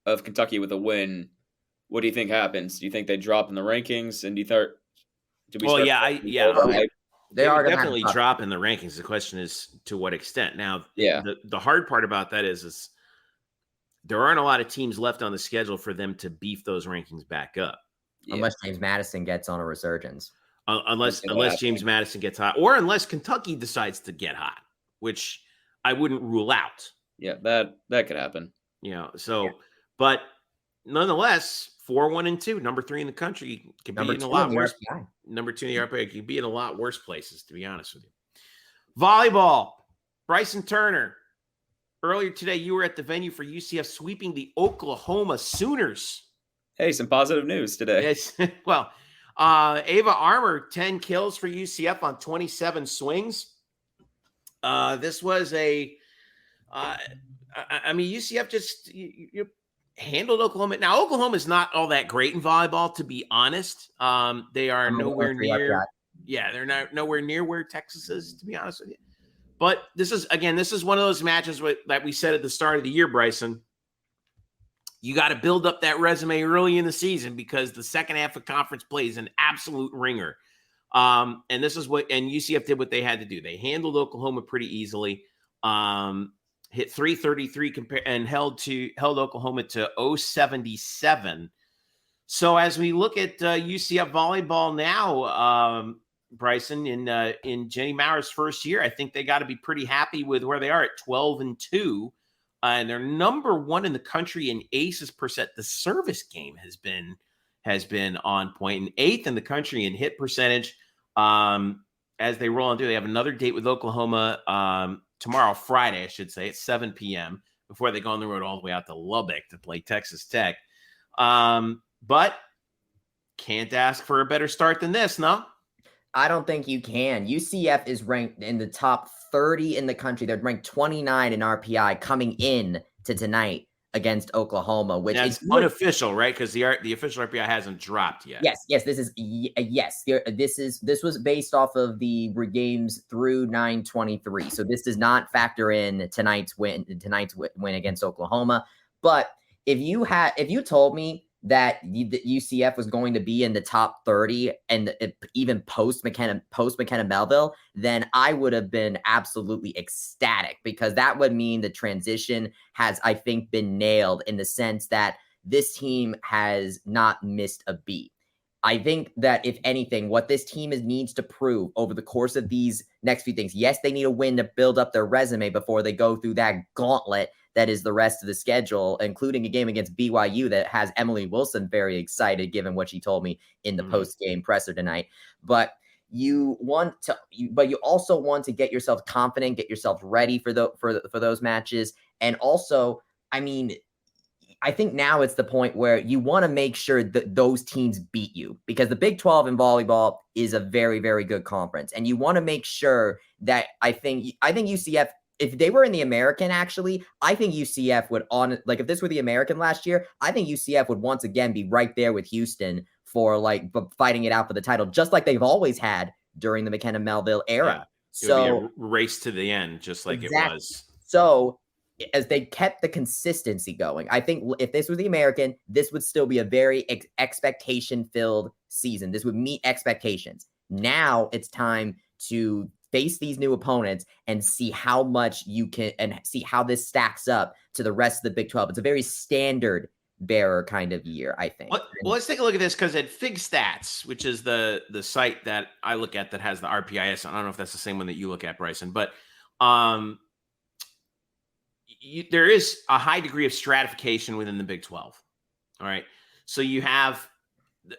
of Kentucky with a win, what do you think happens? Do you think they drop in the rankings? And they are definitely drop in the rankings. The question is to what extent. Now, the hard part about that is there aren't a lot of teams left on the schedule for them to beef those rankings back up. Unless James Madison gets on a resurgence. Unless James Madison gets hot, or unless Kentucky decides to get hot, which I wouldn't rule out. Yeah, that could happen. But nonetheless, 4-1-2, number 3 in the country, could be in a lot worse. Number 2 in the RPI could be in a lot worse places, to be honest with you. Volleyball, Bryson Turner. Earlier today, you were at the venue for UCF sweeping the Oklahoma Sooners. Hey, some positive news today. Yes. Well, Ava Armour, 10 kills for UCF on 27 swings. This was UCF just you handled Oklahoma. Now, Oklahoma is not all that great in volleyball, to be honest. They are nowhere near. Yeah, they're not nowhere near where Texas is, to be honest with you. But this is one of those matches that we said at the start of the year, Bryson. You got to build up that resume early in the season because the second half of conference play is an absolute ringer. And UCF did what they had to do. They handled Oklahoma pretty easily. Hit 333 and held Oklahoma to 077. So as we look at UCF volleyball now, Bryson, in Jenny Mauer's first year, I think they got to be pretty happy with where they are at 12-2. And they're number 1 in the country in aces per set. The service game has been on point, and 8th in the country in hit percentage. As they roll on through, they have another date with Oklahoma tomorrow, Friday, I should say, at 7 p.m. before they go on the road all the way out to Lubbock to play Texas Tech. But can't ask for a better start than this, no? I don't think you can. UCF is ranked in the top 30 in the country. They're ranked 29 in RPI coming in to tonight against Oklahoma, which is unofficial, right? Because the official RPI hasn't dropped yet. Yes. This was based off of the games through 9/23. So this does not factor in tonight's win against Oklahoma. But if you told me that UCF was going to be in the top 30 and even post McKenna Melville, then I would have been absolutely ecstatic because that would mean the transition has, I think, been nailed in the sense that this team has not missed a beat. I think that if anything, what this team needs to prove over the course of these next few things, yes, they need a win to build up their resume before they go through that gauntlet that is the rest of the schedule, including a game against BYU that has Emily Wilson very excited, given what she told me in the post-game presser tonight. But you also want to get yourself confident, get yourself ready for those matches. And also, I mean, I think now it's the point where you want to make sure that those teams beat you because the Big 12 in volleyball is a very, very good conference. And you want to make sure that I think UCF, if they were in the American, actually, I think UCF would if this were the American last year, I think UCF would once again be right there with Houston for fighting it out for the title, just like they've always had during the McKenna Melville era. Yeah, so would be a race to the end, just like exactly. It was. So as they kept the consistency going, I think if this was the American, this would still be a very expectation-filled season. This would meet expectations. Now it's time to face these new opponents and see how much you can and see how this stacks up to the rest of the Big 12. It's a very standard bearer kind of year, I think. Well, let's take a look at this because at Fig Stats, which is the site that I look at that has the RPIS, I don't know if that's the same one that you look at, Bryson, but there is a high degree of stratification within the Big 12. All right. So you have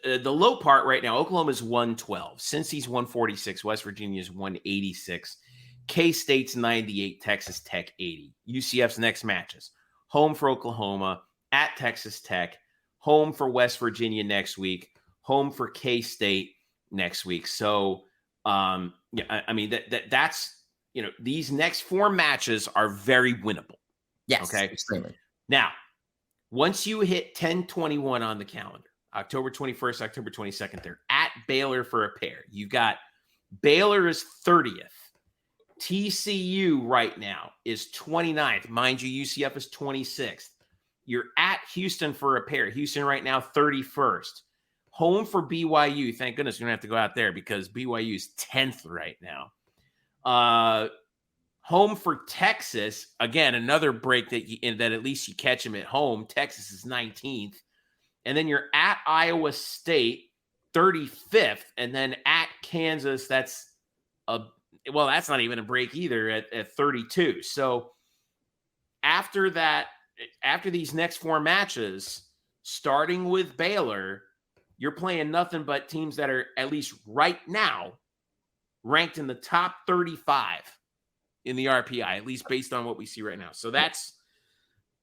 the low part right now. Oklahoma's 112. Cincy's 146. West Virginia's 186. K-State's 98. Texas Tech 80. UCF's next matches: home for Oklahoma, at Texas Tech, home for West Virginia next week, home for K-State next week. So, I mean that's these next 4 matches are very winnable. Yes. Okay. Extremely. Now, once you hit 10/21 on the calendar, October 21st, October 22nd, they're at Baylor for a pair. You got Baylor is 30th, TCU right now is 29th. Mind you, UCF is 26th. You're at Houston for a pair. Houston right now, 31st. Home for BYU. Thank goodness we don't have to go out there because BYU is 10th right now. Home for Texas. Again, another break that at least you catch them at home. Texas is 19th. And then you're at Iowa State, 35th. And then at Kansas, that's not even a break either at 32. So after these next four matches, starting with Baylor, you're playing nothing but teams that are at least right now ranked in the top 35 in the RPI, at least based on what we see right now. So that's,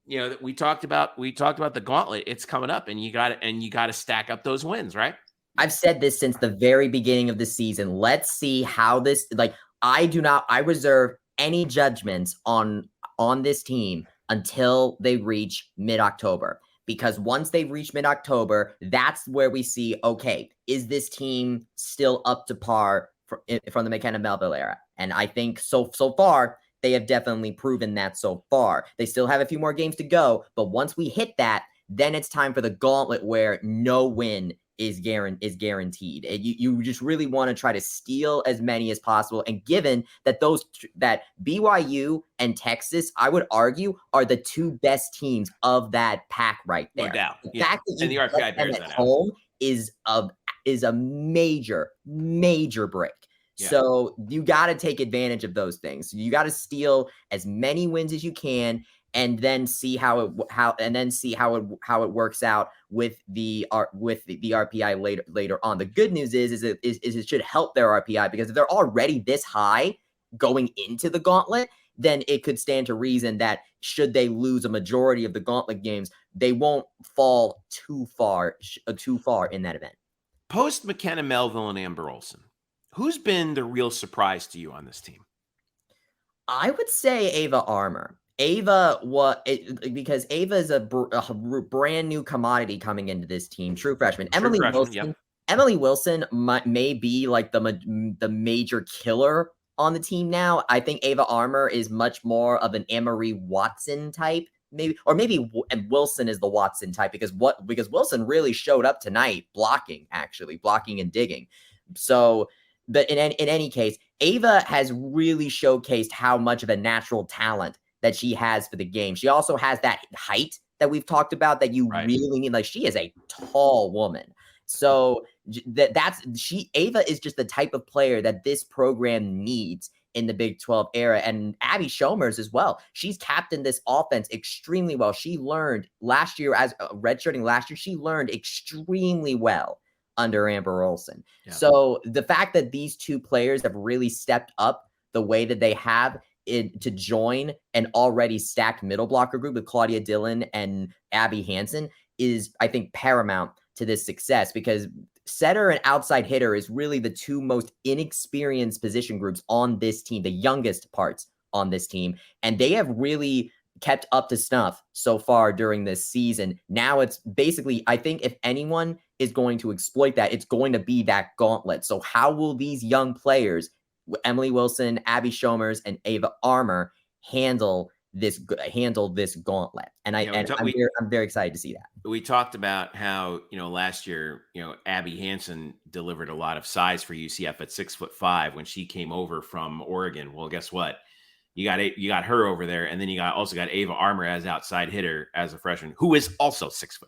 we talked about the gauntlet. It's coming up, and you got to stack up those wins, right? I've said this since the very beginning of the season. Let's see how this, I reserve any judgments on this team until they reach mid-October. Because once they reach mid-October, that's where we see, okay, is this team still up to par from the McKenna Melville era? And I think so far, they have definitely proven that so far. They still have a few more games to go, but once we hit that, then it's time for the gauntlet where no win is guaranteed. You just really want to try to steal as many as possible. And given that that BYU and Texas, I would argue, are the two best teams of that pack right there. No doubt. The fact that and the RPI bears that at home is a major break. Yeah. So you got to take advantage of those things. You got to steal as many wins as you can, and then see how it works out with the RPI later on. The good news is it should help their RPI, because if they're already this high going into the gauntlet, then it could stand to reason that should they lose a majority of the gauntlet games, they won't fall too far in that event. Post McKenna Melville and Amber Olsen, who's been the real surprise to you on this team? I would say Ava Armour. Because Ava is a brand new commodity coming into this team, true freshman. Emily Wilson may be like the major killer on the team now. I think Ava Armour is much more of an Amory Watson type, maybe and Wilson is the Watson type because Wilson really showed up tonight blocking and digging. So, but in any case, Ava has really showcased how much of a natural talent that she has for the game. She also has that height that we've talked about that you really need. Like, she is a tall woman. So Ava is just the type of player that this program needs in the Big 12 era. And Abby Shomers as well. She's captained this offense extremely well. She learned last year, as redshirting last year, she learned extremely well under Amber Olsen. Yeah. So the fact that these two players have really stepped up the way that they have to join an already stacked middle blocker group with Claudia Dillon and Abby Hansen is, I think, paramount to this success, because setter and outside hitter is really the two most inexperienced position groups on this team, the youngest parts on this team. And they have really kept up to snuff so far during this season. Now it's basically, I think if anyone is going to exploit that, it's going to be that gauntlet. So how will these young players, Emily Wilson, Abby Shomers, and Ava Armour, handle this gauntlet? And I'm very excited to see that. We talked about how, last year, Abby Hansen delivered a lot of size for UCF at 6'5" when she came over from Oregon. Well, guess what? You got her over there, and then you also got Ava Armour as outside hitter as a freshman, who is also 6'5".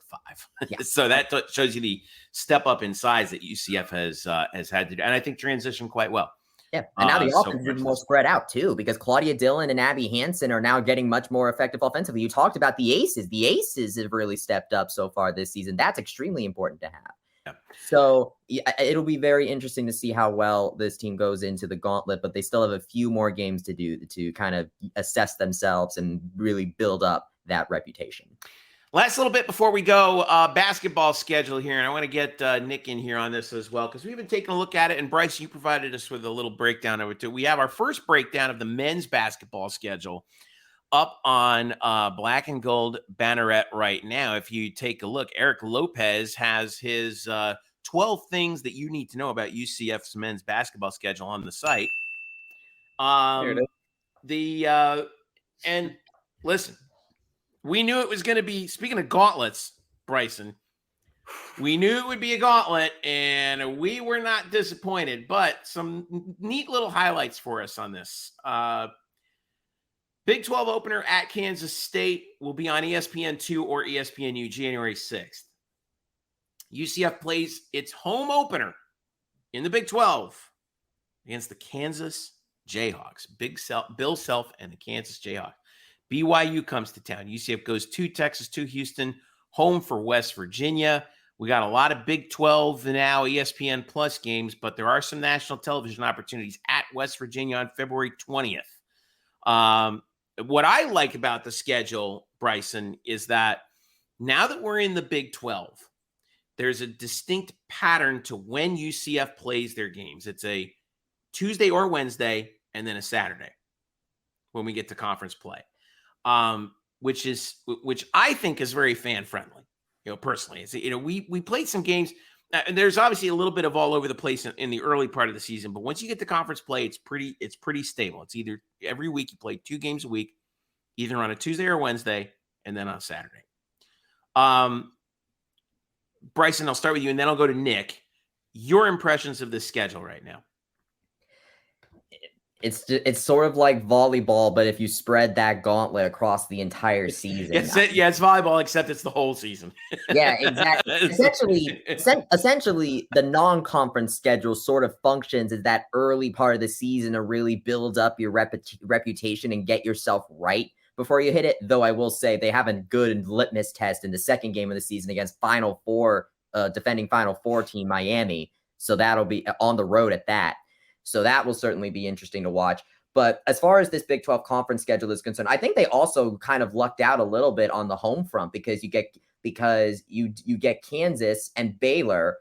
Yeah. So that shows you the step up in size that UCF has had to do, and I think transition quite well. Yeah, and now the offense is more spread out too, because Claudia Dillon and Abby Hansen are now getting much more effective offensively. You talked about the aces. The aces have really stepped up so far this season. That's extremely important to have. Yeah. So it'll be very interesting to see how well this team goes into the gauntlet, but they still have a few more games to do to kind of assess themselves and really build up that reputation. Last little bit before we go, basketball schedule here, and I want to get Nick in here on this as well, because we've been taking a look at it, and Bryce, you provided us with a little breakdown of it too. We have our first breakdown of the men's basketball schedule up on Black and Gold Banneret right now. If you take a look, Eric Lopez has his 12 things that you need to know about UCF's men's basketball schedule on the site. There it is. And listen, we knew it was going to be, speaking of gauntlets, Bryson, we knew it would be a gauntlet, and we were not disappointed, but some neat little highlights for us on this. Big 12 opener at Kansas State will be on ESPN2 or ESPNU January 6th. UCF plays its home opener in the Big 12 against the Kansas Jayhawks. Bill Self and the Kansas Jayhawks. BYU comes to town. UCF goes to Texas, to Houston, home for West Virginia. We got a lot of Big 12 now, ESPN Plus games, but there are some national television opportunities at West Virginia on February 20th. What I like about the schedule, Bryson, is that now that we're in the Big 12, there's a distinct pattern to when UCF plays their games. It's a Tuesday or Wednesday, and then a Saturday when we get to conference play, which I think is very fan friendly. Personally, it's, we played some games. There's obviously a little bit of all over the place in the early part of the season, but once you get to conference play, it's pretty stable. It's either every week you play 2 games a week, either on a Tuesday or Wednesday, and then on Saturday. Bryson, I'll start with you, and then I'll go to Nick. Your impressions of this schedule right now? It's sort of like volleyball, but if you spread that gauntlet across the entire season. It's volleyball, except it's the whole season. Yeah, exactly. Essentially, the non-conference schedule sort of functions as that early part of the season to really build up your reputation and get yourself right before you hit it. Though I will say they have a good litmus test in the second game of the season against defending Final Four team Miami. So that'll be on the road at that. So that will certainly be interesting to watch. But as far as this Big 12 conference schedule is concerned, I think they also kind of lucked out a little bit on the home front because you get Kansas and Baylor.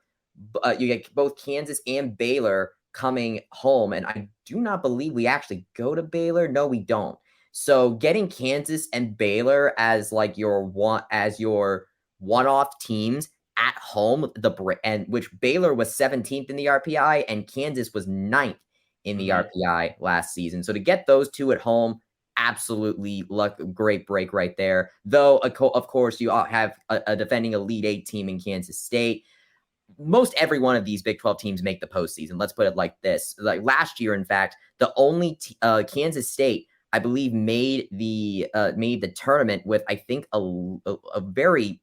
You get both Kansas and Baylor coming home. And I do not believe we actually go to Baylor. No, we don't. So getting Kansas and Baylor as like your one-off teams at home, which Baylor was 17th in the RPI and Kansas was 9th in the RPI last season. So to get those two at home, absolutely great break right there. Though, of course, you have a defending Elite 8 team in Kansas State. Most every one of these Big 12 teams make the postseason. Let's put it like this. Like last year, in fact, the only Kansas State, I believe, made the tournament with, I think, a very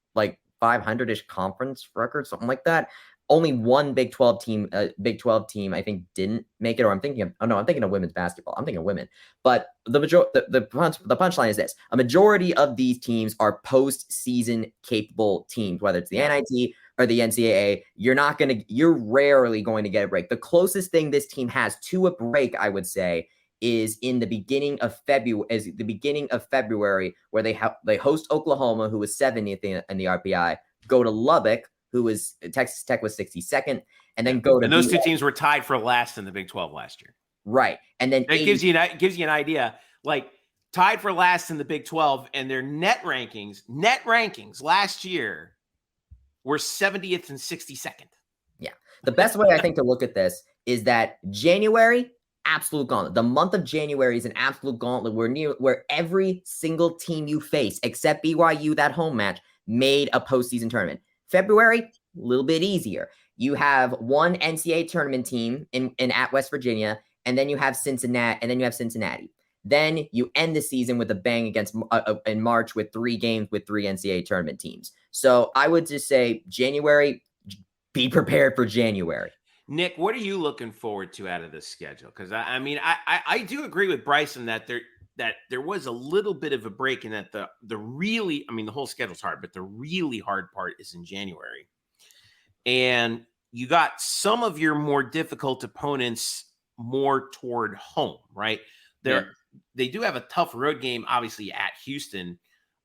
500-ish conference record, something like that. Only one Big 12 team, I think, didn't make it. Or I'm thinking of women's basketball. I'm thinking of women. But the punchline is this: a majority of these teams are postseason capable teams, whether it's the NIT or the NCAA. You're rarely going to get a break. The closest thing this team has to a break, I would say, is in the beginning of February, where they host Oklahoma, who was 70th in the RPI, go to Lubbock, who was Texas Tech was 62nd, and then go to. And those two teams were tied for last in the Big 12 last year. Right, and then it gives you an idea, like tied for last in the Big 12, and their net rankings last year were 70th and 62nd. Yeah, the best way I think to look at this is that January. Absolute gauntlet. The month of January is an absolute gauntlet where every single team you face, except BYU, that home match, made a postseason tournament. February, a little bit easier. You have one NCAA tournament team in at West Virginia, and then you have Cincinnati. Then you end the season with a bang against in March with 3 games with 3 NCAA tournament teams. So I would just say January, be prepared for January. Nick, what are you looking forward to out of this schedule? Because I do agree with Bryson that there was a little bit of a break, and that the whole schedule's hard, but the really hard part is in January. And you got some of your more difficult opponents more toward home, right? They do have a tough road game, obviously, at Houston.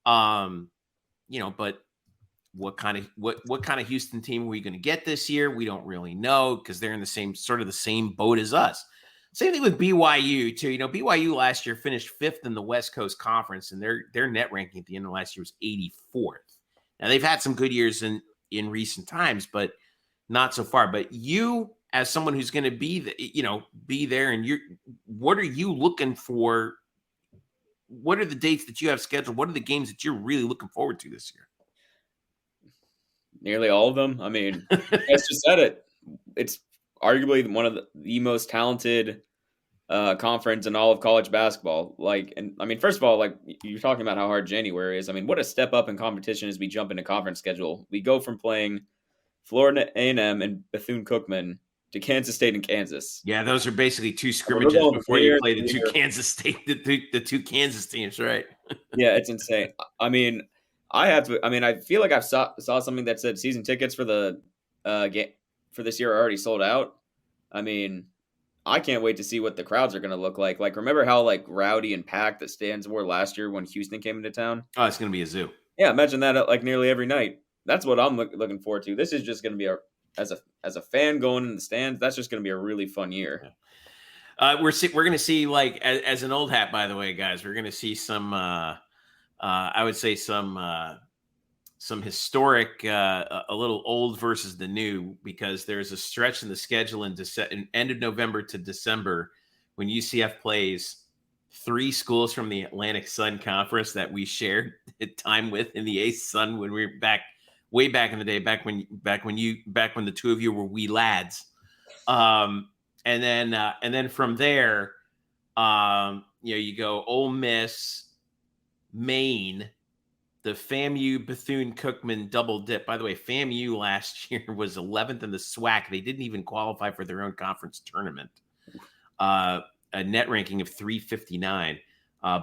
But what kind of Houston team are we going to get this year? We don't really know, because they're in the same boat as us. Same thing with BYU too. BYU last year finished 5th in the West Coast Conference, and their net ranking at the end of last year was 84th. Now they've had some good years in recent times, but not so far. But you, as someone who's going to be there, and what are you looking for? What are the dates that you have scheduled? What are the games that you're really looking forward to this year? Nearly all of them. I mean, you guys just said it. It's arguably one of the most talented conference in all of college basketball. First of all, you're talking about how hard January is. I mean, what a step up in competition as we jump into conference schedule. We go from playing Florida A&M and Bethune-Cookman to Kansas State and Kansas. Yeah, those are basically two scrimmages before you play the two Kansas State, the two Kansas teams, right? Yeah, it's insane. I mean, I feel like I saw something that said season tickets for the game for this year are already sold out. I mean, I can't wait to see what the crowds are going to look like. Like, remember how rowdy and packed the stands were last year when Houston came into town? Oh, it's going to be a zoo. Yeah, imagine that at nearly every night. That's what I'm looking forward to. This is just going to be as a fan going in the stands. That's just going to be a really fun year. We're going to see, as an old hat, by the way, guys, we're going to see some. I would say some historic, a little old versus the new, because there's a stretch in the schedule in end of November to December when UCF plays 3 schools from the Atlantic Sun Conference that we shared time with in the Ace Sun when we were way back in the day, back when the two of you were wee lads. And then from there, you go Ole Miss, Maine, the FAMU Bethune-Cookman double dip. By the way, FAMU last year was 11th in the SWAC. They didn't even qualify for their own conference tournament. A net ranking of 359.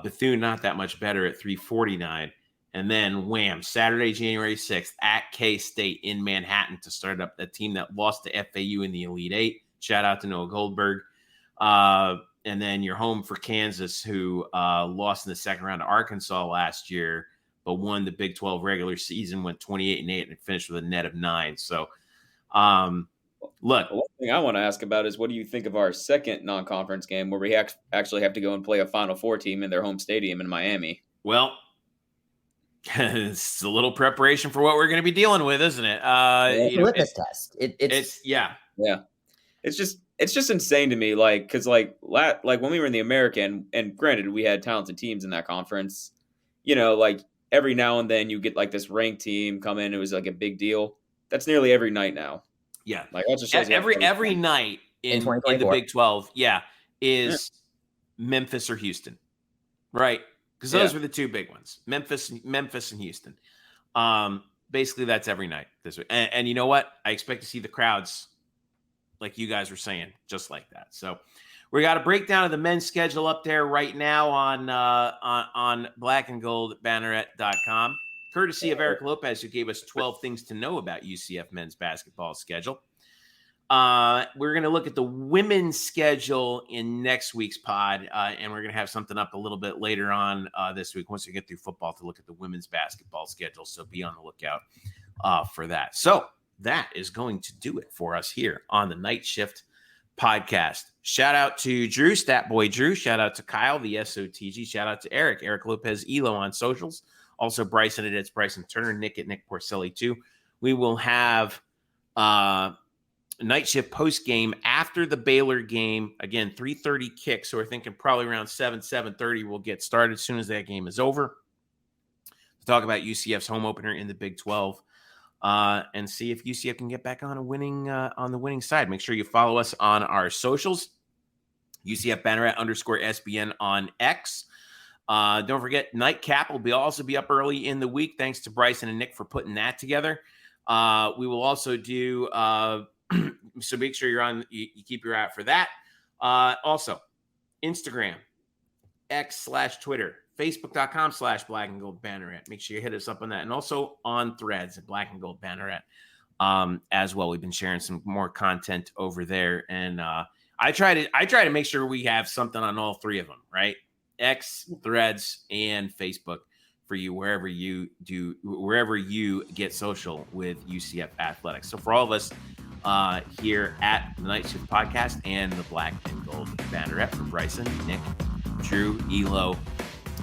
Bethune not that much better at 349. And then wham, Saturday, January 6th at K-State in Manhattan to start up a team that lost to FAU in the Elite Eight. Shout out to Noah Goldberg. And then you're home for Kansas, who lost in the second round to Arkansas last year, but won the Big 12 regular season, went 28-8, and finished with a net of 9. So, look. One thing I want to ask about is, what do you think of our second non-conference game where we actually have to go and play a Final Four team in their home stadium in Miami? Well, it's a little preparation for what we're going to be dealing with, isn't it? It's a litmus test. It's yeah. It's just insane to me, because when we were in the American, and granted we had talented teams in that conference, every now and then you get this ranked team come in. It was a big deal. That's nearly every night now. Yeah, every night in the Big 12. Is Memphis or Houston, right? Because those were the two big ones, Memphis and Houston. Basically, that's every night this week. And you know what? I expect to see the crowds, like you guys were saying, just like that. So we got a breakdown of the men's schedule up there right now on blackandgoldbanneret.com, courtesy of Eric Lopez, who gave us 12 things to know about UCF men's basketball schedule. We're going to look at the women's schedule in next week's pod, and we're going to have something up a little bit later on this week once we get through football to look at the women's basketball schedule. So be on the lookout for that. So that is going to do it for us here on the Night Shift Podcast. Shout out to Drew, Stat Boy Drew. Shout out to Kyle, the SOTG. Shout out to Eric Lopez Elo on socials. Also Bryson at It's Bryson Turner, Nick at Nick Porcelli too. We will have Night Shift post game after the Baylor game. Again, 3:30 kick. So we're thinking probably around 7:30 we'll get started as soon as that game is over. To talk about UCF's home opener in the Big 12. And see if UCF can get back on the winning side. Make sure you follow us on our socials. UCF Banneret _SBN on X. Don't forget, Nightcap will also be up early in the week. Thanks to Bryson and Nick for putting that together. We will also do so make sure you keep your eye out for that. Also, Instagram, X/Twitter, Facebook.com/blackandgoldbanneret. Make sure you hit us up on that. And also on Threads at Black and Gold Banneret as well. We've been sharing some more content over there. And I try to make sure we have something on all three of them, right? X, Threads, and Facebook for you wherever you get social with UCF Athletics. So for all of us here at the Night Shift Podcast and the Black and Gold Banneret, for Bryson, Nick, Drew, Elo,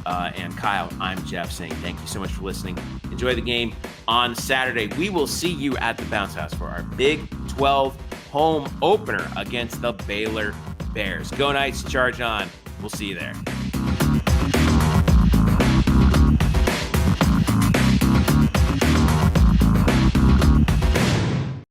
and Kyle, I'm Jeff saying thank you so much for listening. Enjoy the game on Saturday. We will see you at the Bounce House for our Big 12 home opener against the Baylor Bears. Go Knights, charge on. We'll see you there.